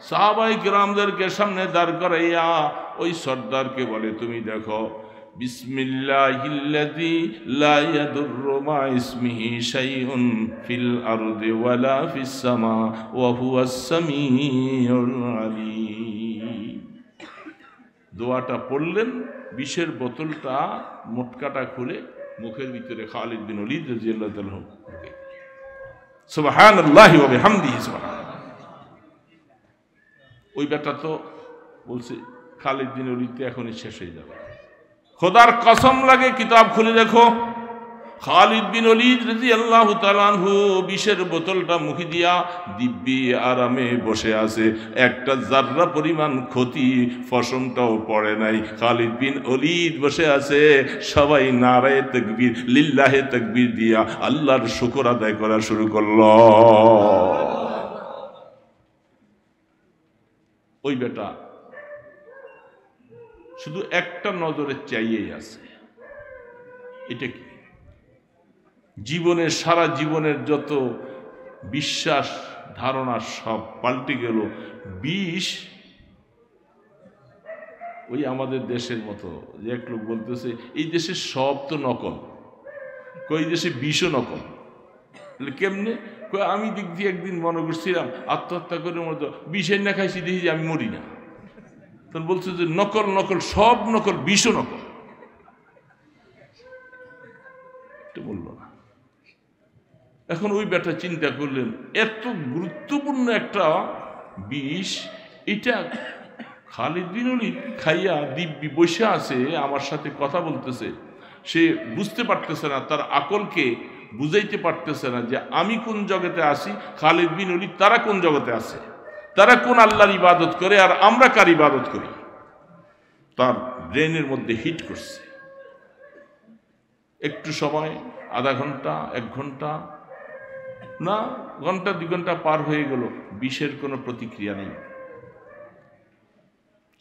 সাহাবায়ে কিরামদেরকে সামনে দাঁড় করাইয়া ওই সর্দারকে বলে, তুমি দেখো, বিসমিল্লাহিল্লাযী লা ইয়াদুররু মা ইসমিহি শাইউন ফিল আরদি ওয়ালা ফিস সামা ওয়া হুয়াস সামিউল আলীম। দোয়াটা পড়লেন, বিষের বোতলটা মোটকাটা খুলে মুখের ভিতরে খালিদ বিন ওলীদ রাদিয়াল্লাহু তাআলা সুবহানাল্লাহি ওয়া বিহামদিহি সুবহানাল্লাহ। ওই ব্যাটা তো বলছে খালিদ বিন ওলীদ এখনই শেষ হয়ে যাবে। খোদার কসম লাগে, কিতাব খুলে দেখো, খালিদ বিন ওলীদ রাদিয়াল্লাহু তাআলা আনহু বিষের বোতলটা মুখে দিয়া দিব্যি আরামে বসে আছে, একটা জাররা পরিমাণ ক্ষতি ফসমটাও পড়ে নাই। খালিদ বিন ওলীদ বসে আছে, সবাই নারায়ে তাকবীর লিল্লাহে তাকবীর দিয়া আল্লাহর শুকর আদায় করা শুরু করলো। ওই বেটা শুধু একটা নজরে চাইয়েই আছে, এটা কি? জীবনের সারা জীবনের যত বিশ্বাস ধারণা সব পাল্টে গেল। বিষ ওই আমাদের দেশের মতো, যে এক লোক বলতেছে এই দেশের সব তো নকল, কই দেশে বিষও নকল। কেমনে? আমি দিক দিয়ে একদিন মনে করছিলাম আত্মহত্যা করে মতো বিষের না খাইছি, দেখি যে আমি মরি না। তখন বলছে যে নকল নকল, সব নকল, বিষও নকল। বলল না। এখন ওই ব্যাটা চিন্তা করলেন, এত গুরুত্বপূর্ণ একটা বিষ, এটা খালিদ বিন ওলীদ খাইয়া দিব্যি বসে আছে, আমার সাথে কথা বলতেছে, সে বুঝতে পারতেছে না, তার আকলকে বুঝাইতে পারতেছে না যে আমি কোন জগতে আছি, খালিদ বিন ওলীদ তারা কোন জগতে আছে, তারা কোন আল্লাহর ইবাদত করে আর আমরা কার ইবাদত করি। তার ব্রেনের মধ্যে হিট করছে। একটু সময়, আধা ঘন্টা, 1 ঘন্টা না, ঘন্টা 2 ঘন্টা পার হয়ে গেল, বিষের কোনো প্রতিক্রিয়া নেই।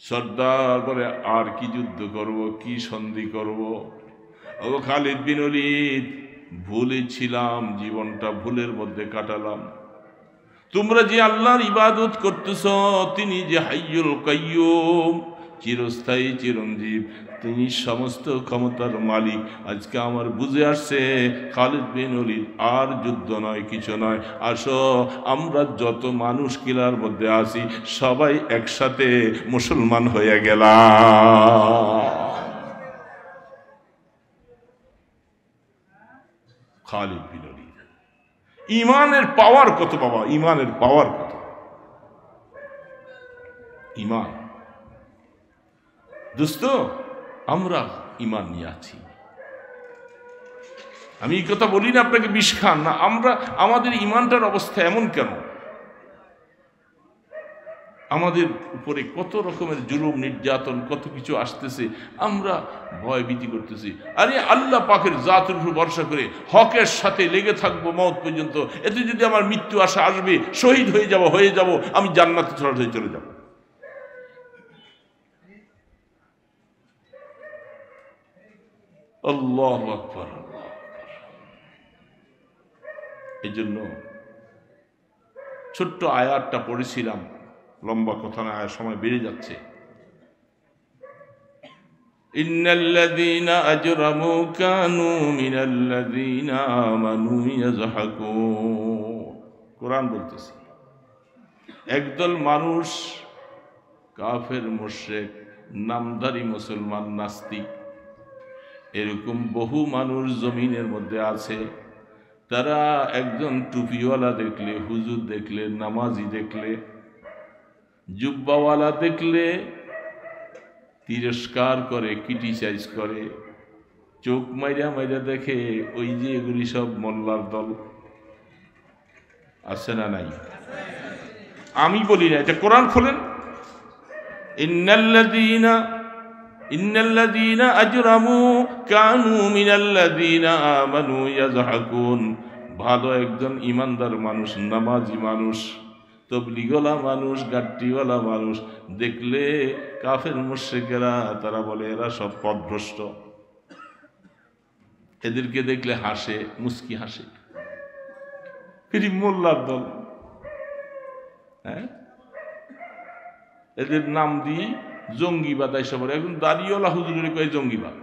সর্দার বলে, আর কি যুদ্ধ করব, কি সন্ধি করব? ও খালিদ বিন ওলীদ, ভুলে ছিলাম, জীবনটা ভুলের মধ্যে কাটালাম। তোমরা যে আল্লাহর ইবাদত করতেছ, তিনি যে হাইয়ুল কাইয়ুম, চিরস্থায়ী চিরঞ্জীব, তিনি সমস্ত ক্ষমতার মালিক। আজকে আমার বুঝে আসছে খালিদ বিন ওলীদ আর যুদ্ধ নয়, কিছু নয়। আসো, আমরা যত মানুষ কিলার মধ্যে আছি সবাই একসাথে মুসলমান হয়ে গেলাম। খালিদ বিন ওলীদ, ইমানের পাওয়ার কত বাবা, ইমানের পাওয়ার কত! ইমান দোস্ত, আমরা ইমান নিয়ে আছি। আমি এই কথা বলি না আপনাকে বিষ খান না, আমরা আমাদের ইমানটার অবস্থা এমন কেন? আমাদের উপরে কত রকমের জুলুম নির্যাতন, কত কিছু আসতেছে, আমরা ভয় ভীতি করতেছি। আরে আল্লাহ পাকের জাতের উপর ভরসা করে হকের সাথে লেগে থাকবো মওত পর্যন্ত। এতে যদি আমার মৃত্যু আসবে, শহীদ হয়ে যাব, আমি জান্নাতে সরাসরি চলে যাব। আল্লাহু আকবার। এই জন্য ছোট্ট আয়াতটা পড়েছিলাম, লম্বা কথা না, সময় বেড়ে যাচ্ছে। ইন্নাল্লাযীনা আজরামু কানু মিনাল্লাযীনা আমানু ইয়াযহাকুন। কোরআন বলতেছে, একদল মানুষ, কাফের, মুশরিক, নামধারী মুসলমান, নাস্তিক, এরকম বহু মানুষ জমিনের মধ্যে আছে। তারা একজন টুপিওয়ালা দেখলে, হুজুর দেখলে, নামাজি দেখলে, জুব্বাওয়ালা দেখলে তিরস্কার করে, ক্রিটিসাইজ করে, চোখ মাইরা মাইরা দেখে। ওই যে এগুলি সব মোল্লার দল, আছে না নাই? আমি বলি না, এটা কোরআন খোলেন। ইন্নাল্লাযীনা আজরামু কানু মিনাল্লাযীনা আমানু ইয়াযহাকুন। ভালো একজন ইমানদার মানুষ, নামাজি মানুষ, তবলিগওয়ালা মানুষ, গাট্টিওয়ালা মানুষ দেখলে কাফের মুশরিকেরা তারা বলে এরা সব পথভ্রষ্ট। এদেরকে দেখলে হাসে, মুস্কি হাসে। ফিরি মোল্লার দল, হ্যাঁ, এদের নাম দিয়ে জঙ্গিবাদ এসে বলে, এখন দাড়িওয়ালা হুজুরের কয় জঙ্গিবাদ।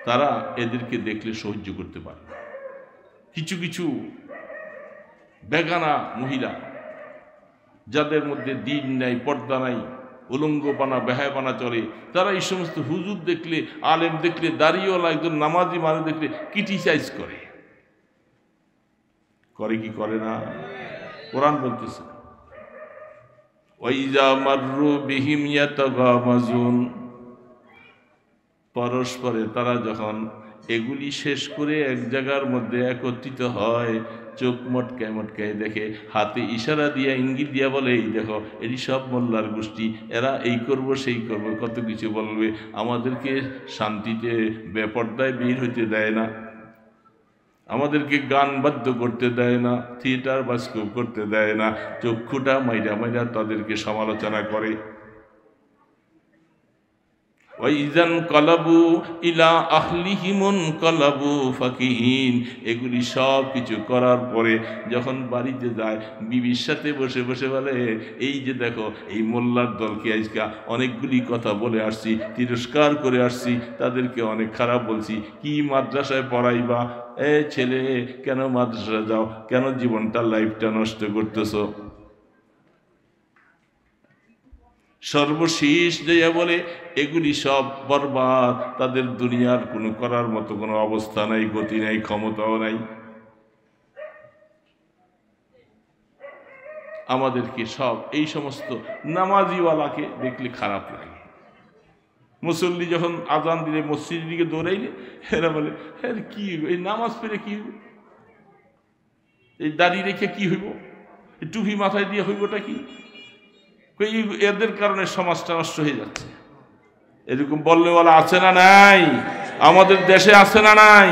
তারা এদেরকে দেখলে সহ্য করতে পারে। কিছু কিছু বেগানা মহিলা যাদের মধ্যে দিন নাই, পর্দা নাই, উলঙ্গপানা বেহায়পানা চলে, তারা এই সমস্ত হুজুর দেখলে, আলেম দেখলে, দাড়িওয়ালা একজন নামাজি মানুষ দেখলে ক্রিটিসাইজ করে। করে কি করে না? কোরআন বলতেছে ওয়াইজা মাররু বিহিম ইয়াতাগামাজুন, পরস্পরে তারা যখন এগুলি শেষ করে এক জায়গার মধ্যে একত্রিত হয়, চোখ মটকায় মটকায় দেখে, হাতে ইশারা দিয়া ইঙ্গিত দিয়া বলে, এই দেখো এটি সব মোল্লার গোষ্ঠী, এরা এই করব সেই করব, কত কিছু বলবে, আমাদেরকে শান্তিতে বেপর্দায় বের হইতে দেয় না, আমাদেরকে গান বাদ্য করতে দেয় না, থিয়েটার বাস্কো করতে দেয় না, চক্ষুটা মাইরা মাইরা তাদেরকে সমালোচনা করে। ওয়াইজান কলাবু ইলা আহলিহিমুন কলাবু ফাকিহিন, এগুলি সব কিছু করার পরে যখন বাড়িতে যায়, বিবির সাথে বসে বসে বলে, এই যে দেখো এই মোল্লার দলকে আজকে অনেকগুলি কথা বলে আসছি, তিরস্কার করে আসছি, তাদেরকে অনেক খারাপ বলছি, কি মাদ্রাসায় পড়াইবা, এ ছেলে কেন মাদ্রাসায় যাও, কেন জীবনটা লাইফটা নষ্ট করতেছো। সর্বশেষ যাইয়া বলে এগুলি সব বরবাদ, তাদের দুনিয়ার কোনো করার মতো কোনো অবস্থা নাই, গতি নাই, ক্ষমতাও নাই। আমাদেরকে সব এই সমস্ত নামাজিওয়ালাকে দেখলে খারাপ লাগে। মুসল্লি যখন আজান দিলে মসজিদের দিকে দৌড়াইলে এরা বলে, হ্যাঁ কি এই নামাজ পড়ে কি হইব, এই দাড়ি রেখে কি হইব, এই টুপি মাথায় দিয়ে হইবটা কি। এদের কারণে সমাজটা নষ্ট হয়ে যাচ্ছে। এরকম বললেওয়ালা আছে না নাই? আমাদের দেশে আছে না নাই?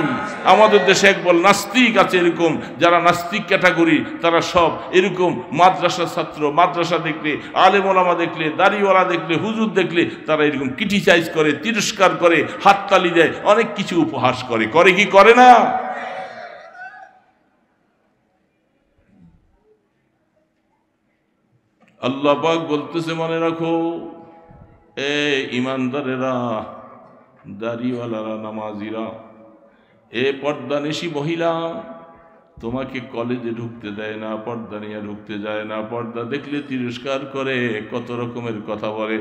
আমাদের দেশে একবল নাস্তিক আছে এরকম, যারা নাস্তিক ক্যাটাগরি, তারা সব এরকম মাদ্রাসা ছাত্র, মাদ্রাসা দেখলে, আলেম ওলামা দেখলে, দাড়িওয়ালা দেখলে, হুজুর দেখলে তারা এরকম ক্রিটিসাইজ করে, তিরস্কার করে, হাততালি দেয়, অনেক কিছু উপহাস করে। করে কি করে না? আল্লাহ পাক বলতেছে, মনে রাখো এ ইমানদারেরা, দাড়িওয়ালারা, নামাজিরা, এ পর্দানিশী মহিলা, তোমাকে কলেজে ঢুকতে দেয় না, পর্দা নিয়ে ঢুকতে যায় না, পর্দা দেখলে তিরস্কার করে, কত রকমের কথা বলে,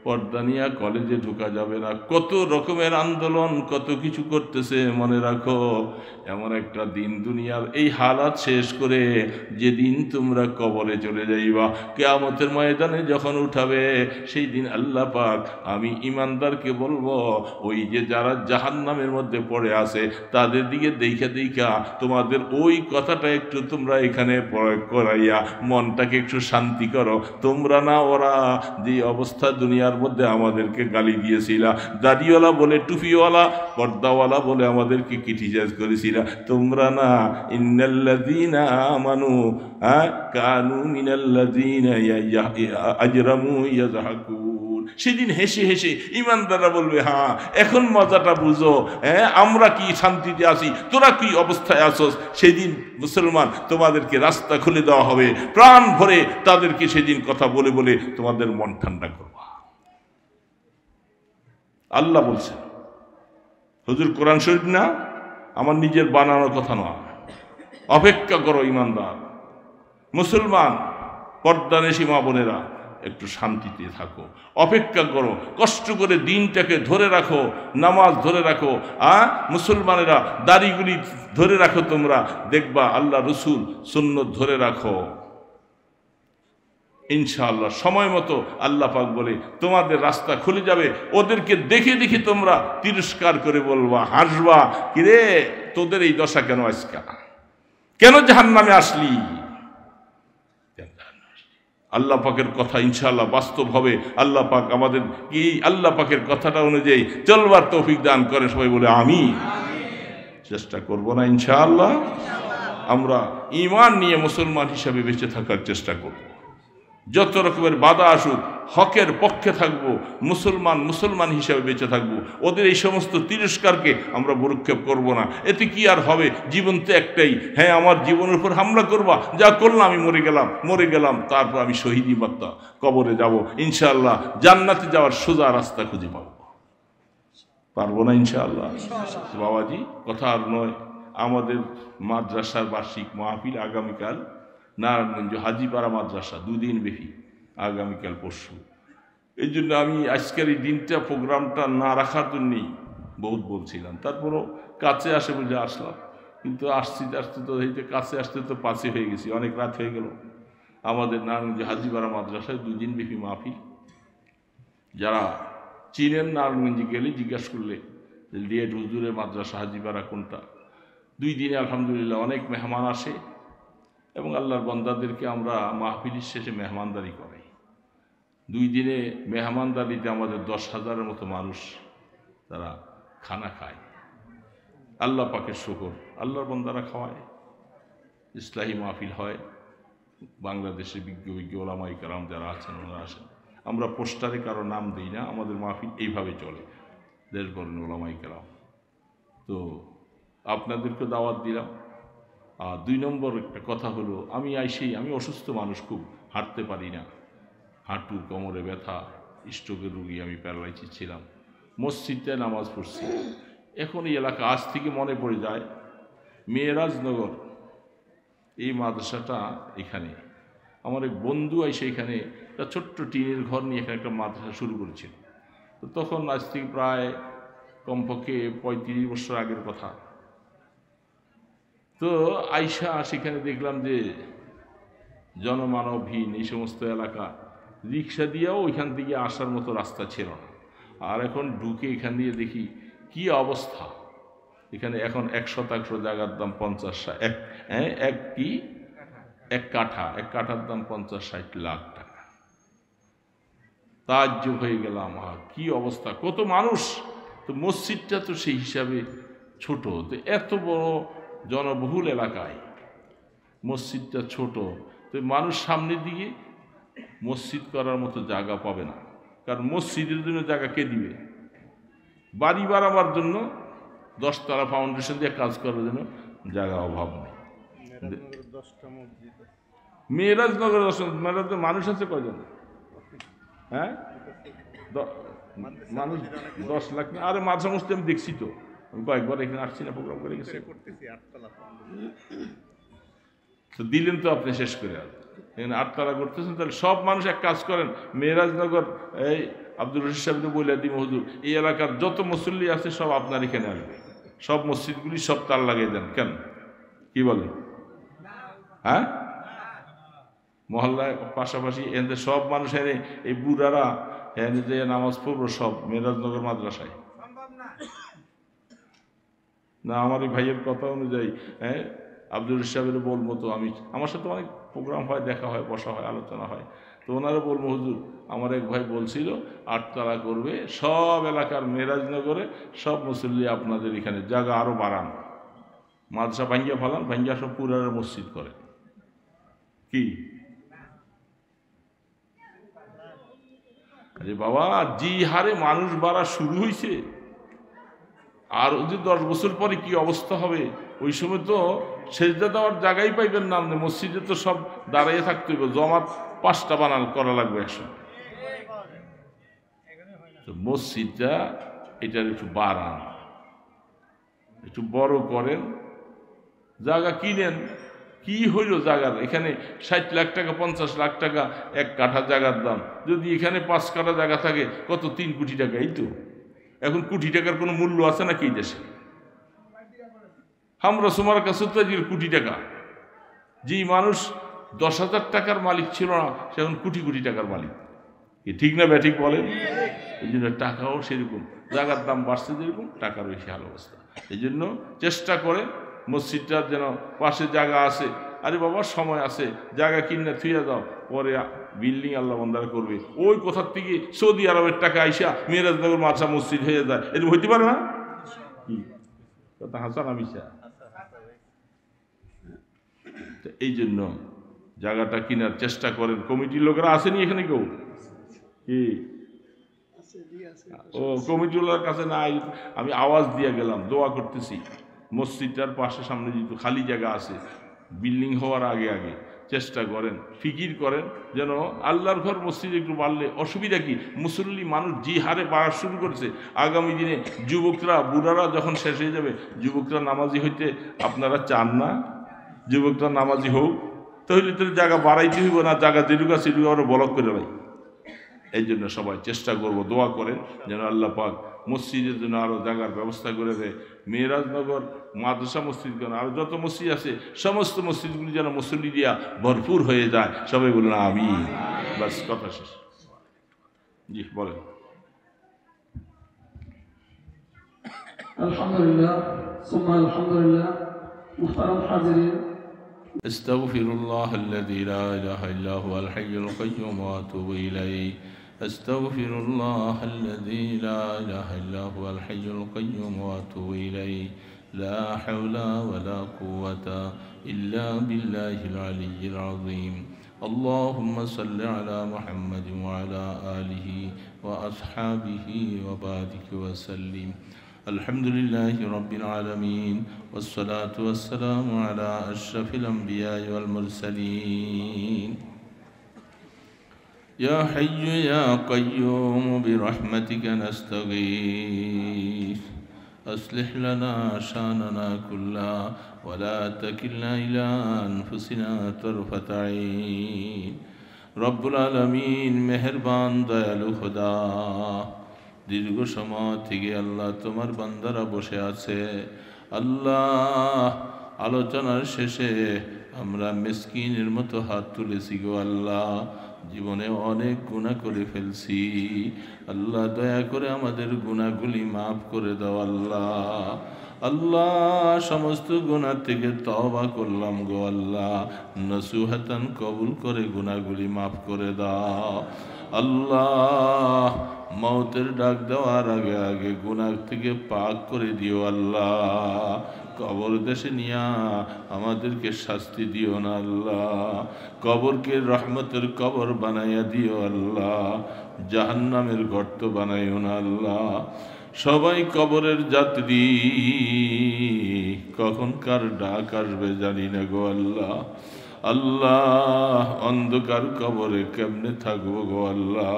পর্দা নিয়ে কলেজে ঢোকা যাবে না, কত রকমের আন্দোলন, কত কিছু করতেছে। মনে রাখো এমন একটা দিন দুনিয়ার এই হালাত শেষ করে যেদিন তোমরা কবরে চলে যাইবা, কিয়ামতের ময়দানে যখন উঠাবে, সেই দিন আল্লাহ পাক আমি ইমানদারকে বলবো, ওই যে যারা জাহান্নামের মধ্যে পড়ে আছে তাদের দিকে দেখা দেখা তোমাদের ওই কথাটা একটু তোমরা এখানে প্রয়োগ করাইয়া মনটাকে একটু শান্তি করো। তোমরা না ওরা যে অবস্থা দুনিয়ার মধ্যে আমাদেরকে গালি দিয়েছিলা, দাড়িওয়ালা বলে, টুপিওয়ালা, পর্দাওয়ালা বলে আমাদেরকে ক্রিটিসাইজ করেছিলা, তোমরা না ইন্নাল্লাযীনা আমানু কানু মিনাল্লাযীনা আজরামু ইয়াযহাকুন। সেদিন হেসে হেসে ইমানদাররা বলবে, হ্যাঁ এখন মজাটা বুঝো, হ্যাঁ আমরা কি শান্তিতে আছি, তোরা কি অবস্থায় আছস। সেদিন মুসলমান তোমাদেরকে রাস্তা খুলে দেওয়া হবে, প্রাণ ভরে তাদেরকে সেদিন কথা বলে বলে তোমাদের মন ঠান্ডা করবা। আল্লাহ বলছেন, হুজুর কোরআন শরীফ না, আমার নিজের বানানোর কথা নয়। অপেক্ষা করো ইমানদার মুসলমান, পর্দানিশী মা বোনেরা, একটু শান্তিতে থাকো, অপেক্ষা করো, কষ্ট করে দিনটাকে ধরে রাখো, নামাজ ধরে রাখো, মুসলমানেরা দাড়িগুলি ধরে রাখো, তোমরা দেখবা আল্লাহ রসুল সুন্নত ধরে রাখো, ইনশাআল্লাহ সময় মতো আল্লাহ পাক বলে তোমাদের রাস্তা খুলে যাবে। ওদেরকে দেখে দেখে তোমরা তিরস্কার করে বলবা, হাসবা, কিরে তোদের এই দশা কেন, আজকা কেন জাহান্নামে আসলি। আল্লাহ পাকের কথা ইনশাআল্লাহ বাস্তব হবে। আল্লাহ পাক আমাদের কি আল্লাহ পাকের কথাটা অনুযায়ী চলবার তৌফিক দান করে। সবাই বলে আমিন। চেষ্টা করব না ইনশাআল্লাহ, আমরা ঈমান নিয়ে মুসলমান হিসাবে বেঁচে থাকার চেষ্টা করব। যত রকমের বাধা আসুক হকের পক্ষে থাকবো, মুসলমান মুসলমান হিসেবে বেঁচে থাকবো। ওদের এই সমস্ত তিরস্কারকে আমরা ভ্রুক্ষেপ করব না। এতে কি আর হবে? জীবন তো একটাই। হ্যাঁ, আমার জীবনের উপর হামলা করবা, যা করলাম আমি মরে গেলাম, তারপর আমি শহীদি বার্তা কবরে যাব, ইনশাআল্লাহ জান্নাতে যাওয়ার সোজা রাস্তা খুঁজে পারবো না ইনশাআল্লাহ। বাবাজি, কথা আর নয়, আমাদের মাদ্রাসার বার্ষিক মাহফিল আগামীকাল নারায়ণগঞ্জ হাজিপাড়া মাদ্রাসা, 2 দিন ব্যাপী, আগামীকাল পরশু। এই জন্য আমি আজকের এই দিনটা প্রোগ্রামটা না রাখার জন্যই বহুত বলছিলাম, তারপরও কাছে আসে বলে আসলাম। কিন্তু আসতে তো হইতে কাছে আসতে তো 5 হয়ে গেছি, অনেক রাত হয়ে গেল। আমাদের নারায়ণগঞ্জ হাজিপাড়া মাদ্রাসায় 2 দিন ব্যাপী মাহফিল। যারা চিনেন নারায়ণগঞ্জে গেলে জিজ্ঞাসা করলে লিয়েট হুজুরের মাদ্রাসা হাজিপাড়া কোনটা। 2 দিনে আলহামদুলিল্লাহ অনেক মেহমান আসে এবং আল্লাহর বান্দাদেরকে আমরা মাহফিলের শেষে মেহমানদারি করাই। 2 দিনে মেহমানদারিতে আমাদের 10,000-এর মতো মানুষ তারা খানা খায়। আল্লাহ পাকের শুকর, আল্লাহর বান্দারা খাওয়ায়। ইসলাহি মাহফিল হয়, বাংলাদেশে বিজ্ঞ ওলামায়ে কেরাম যারা আছেন ওনারা আসেন। আমরা পোস্টারে কারো নাম দিই না, আমাদের মাহফিল এইভাবে চলে, দেশ বরেন ওলামায়ে কেরাম। তো আপনাদেরকে দাওয়াত দিলাম। আর 2 নম্বর একটা কথা হলো, আমি অসুস্থ মানুষ, খুব হাঁটতে পারি না, হাঁটু কোমরে ব্যথা, স্ট্রোকের রুগী, আমি প্যারালাইসিস ছিলাম। মসজিদটায় নামাজ পড়ছি। এখন এই এলাকা আজ থেকে মনে পড়ে যায় মেয়েরাজনগর এই মাদ্রাসাটা, এখানে আমার এক বন্ধু এসে এখানে একটা ছোট্ট টিনের ঘর নিয়ে এখানে একটা মাদ্রাসা শুরু করেছিল। তো তখন আজ থেকে প্রায় কমপক্ষে 35 বছর আগের কথা। তো আইসা সেখানে দেখলাম যে জনমানবহীন এই সমস্ত এলাকা, রিক্সা দিয়েও ওইখান থেকে আসার মতো রাস্তা ছিল না। আর এখন ঢুকে এখান দিয়ে দেখি কি অবস্থা। এখানে এখন 1 শতাংশ জায়গার দাম 50 এক কাঠার দাম 50-60 লাখ টাকা। তাজ্জব হয়ে গেলাম, আর কি অবস্থা, কত মানুষ। তো মসজিদটা তো সেই হিসাবে ছোট, তো এত বড় জনবহুল এলাকায় মসজিদটা ছোট, তো মানুষ সামনের দিকে মসজিদ করার মতো জায়গা পাবে না। কারণ মসজিদের জন্য জায়গা কে দিবে? বাড়ি বাড়াবার জন্য 10 তলা ফাউন্ডেশন দিয়ে কাজ করার জন্য জায়গা অভাব নেই। মেয়েরাজনগর 10 মানুষ আছে কয়জন? হ্যাঁ, মানুষ 10 লাখ না। আরে মাঝে মধ্যে আমি দেখছি তো, আমি কয়েকবার এখানে আসছি না, প্রোগ্রাম করে গেছি। তো দিলেন তো আপনি শেষ করে, এখানে 8 তলা করতেছেন। তাহলে সব মানুষ এক কাজ করেন, মেয়েরাজনগর এই আব্দুর রশিদ সাহেবকে বলে দিই, হুজুর এই এলাকার যত মুসল্লি আছে সব আপনার এখানে আসবে, সব মসজিদগুলি সব তার লাগিয়ে দেন। কেন, কি বলেন? হ্যাঁ, মহল্লায় পাশাপাশি এদের সব মানুষ এনে, এই বুড়ারা এনে যে নামাজ পড়বো সব মেয়েরাজনগর মাদ্রাসায় না। আমার এই ভাইয়ের কথা অনুযায়ী আব্দুর রশিদ সাহেবের বলবো, তো আমি, আমার সাথে অনেক প্রোগ্রাম হয়, দেখা হয়, বসা হয়, আলোচনা হয়, তো ওনারা বলবো, হুজুর আমার এক ভাই বলছিল 8 তলা করবে, সব এলাকার মেয়েরাজনগরে সব মুসল্লি আপনাদের এখানে, জায়গা আরো বাড়ান, মাদ্রাসা ভাঙ্গিয়া ফেলান, ভাঙ্গিয়া সব পুরার মসজিদ করে। কি আরে বাবা, যে হারে মানুষ বাড়া শুরু হয়েছে, আর যদি 10 বছর পরে কি অবস্থা হবে, ওই সময় তো সেজদা দেওয়ার জায়গাই পাইবেন না। মসজিদে তো সব দাঁড়িয়ে থাকতে হবে, জমাত 5টা করা লাগবে একসঙ্গে। তো মসজিদটা এটার একটু বাড়ান, একটু বড় করেন, জায়গা কিনেন। কি হইল জায়গার, এখানে 60 লাখ টাকা 50 লাখ টাকা 1 কাঠা জায়গার দাম, যদি এখানে 5 কাঠা জায়গা থাকে কত, 3 কোটি টাকা। এই তো এখন কোটি টাকার কোনো মূল্য আছে নাকি এই দেশে? আমরা তোমার কাছে তো কোটি টাকা, যেই মানুষ 10,000 টাকার মালিক ছিল না, সে এখন কোটি কোটি টাকার মালিক। ঠিক না ব্যাঠিক বলেন? এই জন্য টাকাও সেরকম, জায়গার দাম বাড়ছে যেরকম, টাকার বেশি হাল অবস্থা। এই জন্য চেষ্টা করে মসজিদটার যেন পাশে জায়গা আছে। আরে বাবা, সময় আছে, জায়গা কিনে থুইয়া যাও, পরে বিল্ডিং আল্লাহ বান্দারা করবে। ওই কোথার থেকে সৌদি আরবের টাকা আইসা মেয়েরাজনগর মাদ্রাসা মসজিদ হয়ে যায়, এরকম হইতে পারে না? কি কথা হাসান? আমি এই জন্য জায়গাটা কেনার চেষ্টা করেন। কমিটির লোকেরা আসেনি এখানে কেউ? কি ও কমিটিওয়ালার কাছে নাই, আমি আওয়াজ দিয়ে গেলাম, দোয়া করতেছি মসজিদটার পাশে সামনে যেহেতু খালি জায়গা আছে, বিল্ডিং হওয়ার আগে আগে চেষ্টা করেন, ফিকির করেন যেন আল্লাহর ঘর মসজিদ একটু বাড়লে অসুবিধা কি? মুসল্লি মানুষ যে হারে বাড়া শুরু করছে, আগামী দিনে যুবকরা বুড়ারা যখন শেষ হয়ে যাবে, যুবকরা নামাজি হইতে আপনারা চান না? যুবকরা নামাজি হোক, তাহলে তো জায়গা বাড়াইতে হইব না, জায়গা যেটুকু আছে সেটুকু আরো ব্লক করে ভাই। এই জন্য সবাই চেষ্টা করব, দোয়া করেন যেন আল্লাহ পাক মসজিদের জন্য আরও জায়গার ব্যবস্থা করে দেয়। মেরাজনগর মাদ্রাসা মসজিদ কেন আর যত মসজিদ আছে সমস্ত মসজিদগুলি যেন মুসল্লি দিয়া ভরপুর হয়ে যায়। সবাই বলুন আমিন। বাস, কথা শেষ। জি বলেন। আলহামদুলিল্লাহ সুম্মা আলহামদুলিল্লাহ। মুহতারাম হাজিরিন, أستغفر الله الذي لا إله إلا هو الحي القيوم وأتوب إليه. أستغفر الله الذي لا إله إلا هو الحي القيوم وأتوب إليه. لا حول ولا قوة إلا بالله العلي العظيم. اللهم صل على محمد وعلى آله وأصحابه وبارك وسلم. الحمد لله رب العالمين، والصلاة والسلام على أشرف الأنبياء والمرسلين. يا حي يا قيوم برحمتك نستغيث، أصلح لنا شأننا كله ولا تكلنا إلى أنفسنا طرفة عين. رب العالمين মেহেরবান দয়ালু খোদা, দীর্ঘ সময় থেকে আল্লাহ তোমার বান্দারা বসে আছে। আল্লাহ আলোচনার শেষে আমরা মিসকিনের মতো হাত তুলেছি গো আল্লাহ, জীবনে অনেক গুনাহ করে ফেলছি। আল্লাহ দয়া করে আমাদের গুনাহগুলি মাফ করে দাও আল্লাহ। আল্লাহ সমস্ত গুনাহ থেকে তওবা করলাম গো আল্লাহ, নসুহাতান কবুল করে গুনাহগুলি মাফ করে দাও আল্লাহ। মৌতের ডাক দেওয়ার আগে আগে গুনাহ থেকে পাক করে দিও আল্লাহ। কবর দেশে নিয়া আমাদেরকে শাস্তি দিও না আল্লাহ, কবরকে রহমতের কবর বানাইয়া দিও আল্লাহ, জাহান্নামের গর্ত বানাইও না আল্লাহ। সবাই কবরের যাত্রী, কখন কার ডাক আসবে জানি না গো আল্লাহ। আল্লাহ অন্ধকার কবরে কেমনে থাকবো গো আল্লাহ,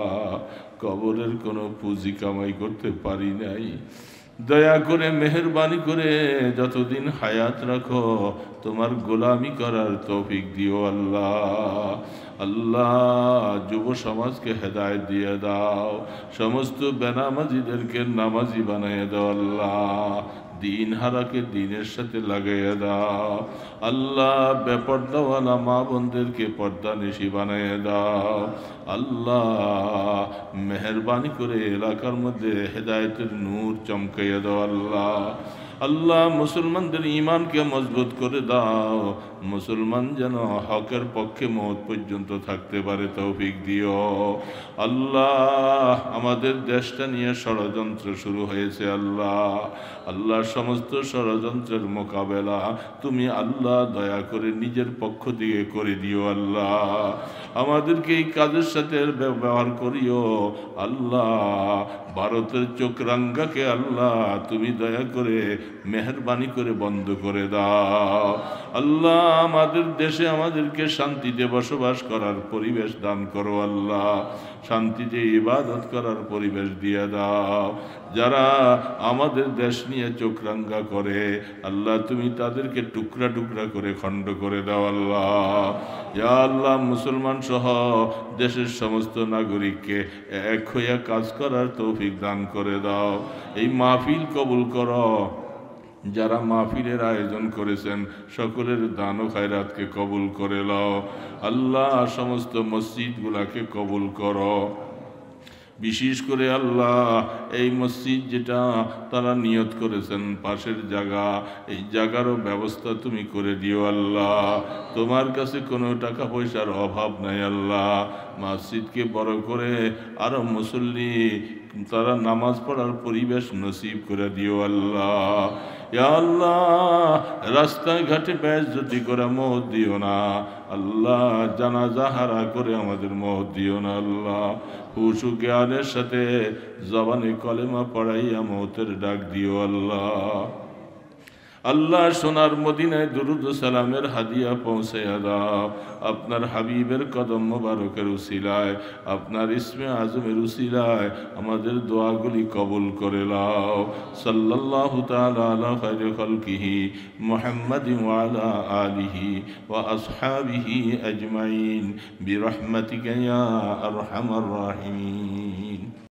কবরের কোনো পুঁজি কামাই করতে পারি নাই। দয়া করে মেহেরবানি করে যতদিন হায়াত রাখো তোমার গোলামি করার তৌফিক দিও আল্লাহ। আল্লাহ যুব সমাজকে হেদায়েত দিয়ে দাও, সমস্ত বেনামাজিদেরকে নামাজি বানিয়ে দাও আল্লাহ, দিন হারাকে দিনের সাথে লাগাইয়া দাও আল্লাহ। বেপর্দাওয়ালা মা বোনদেরকে পর্দা নিশি বানিয়ে দাও আল্লাহ। মেহেরবানি করে এলাকার মধ্যে হেদায়েতের নূর চমকাইয়া দাও আল্লাহ। আল্লাহ মুসলমানদের ঈমানকে মজবুত করে দাও, মুসলমান যেন হকের পক্ষে মওত পর্যন্ত থাকতে পারে তৌফিক দিও আল্লাহ। আমাদের দেশটা নিয়ে ষড়যন্ত্র শুরু হয়েছে আল্লাহ, আল্লাহ সমস্ত ষড়যন্ত্রের মোকাবেলা তুমি আল্লাহ দয়া করে নিজের পক্ষ থেকে করে দিও আল্লাহ। আমাদেরকে এই কাজের সাথে ব্যবহার করিও আল্লাহ। ভারতের চোখরাঙ্গাকে আল্লাহ তুমি দয়া করে মেহেরবানি করে বন্ধ করে দাও আল্লাহ। আমাদের দেশে আমাদেরকে শান্তিতে বসবাস করার পরিবেশ দান করো আল্লাহ, শান্তিতে ইবাদত করার পরিবেশ দিয়ে দাও। যারা আমাদের দেশ নিয়ে চোখরাঙ্গা করে আল্লাহ তুমি তাদেরকে টুকরা টুকরা করে খণ্ড করে দাও আল্লাহ। ইয়া আল্লাহ মুসলমান সহ দেশের সমস্ত নাগরিককে এক হইয়া কাজ করার তৌফিক দান করে দাও। এই মাহফিল কবুল করো, যারা মাহফিলের আয়োজন করেছেন সকলের দান ও খায়রাতকে কবুল করে লও আল্লাহ। সমস্ত মসজিদগুলাকে কবুল করো, বিশেষ করে আল্লাহ এই মসজিদ যেটা তারা নিয়ত করেছেন পাশের জায়গা, এই জায়গারও ব্যবস্থা তুমি করে দিও আল্লাহ। তোমার কাছে কোনো টাকা পয়সার অভাব নাই আল্লাহ। মসজিদকে বড় করে আরো মুসল্লি তারা নামাজ পড়ার পরিবেশ নসিব করে দিও আল্লাহ। ইয়া আল্লাহ, রাস্তাঘাটে বেইজ্জতি করে মওত দিও না আল্লাহ, জানাজা হারা করে আমাদের মওত দিও না আল্লাহ। হুশ ও জ্ঞানের সাথে জবানে কলেমা পড়াইয়া মওতের ডাক দিও আল্লাহ। আল্লাহ, সোনার মদিনায় দুরুদ ও সালামের হাদিয়া পৌঁছাইয়া দাও। আপনার হাবিবের কদম মোবারকের উসিলায়, আপনার ইসমে আজমের উসিলায় আমাদের দোয়াগুলি কবুল করে লাও। সাল্লাল্লাহু তাআলা আলা খায়রি খালকিহি মুহাম্মাদিন ওয়া আলা আলিহি ওয়া আসহাবিহি আজমাইন বিরহমাতিকা ইয়া আরহামার রাহিমিন।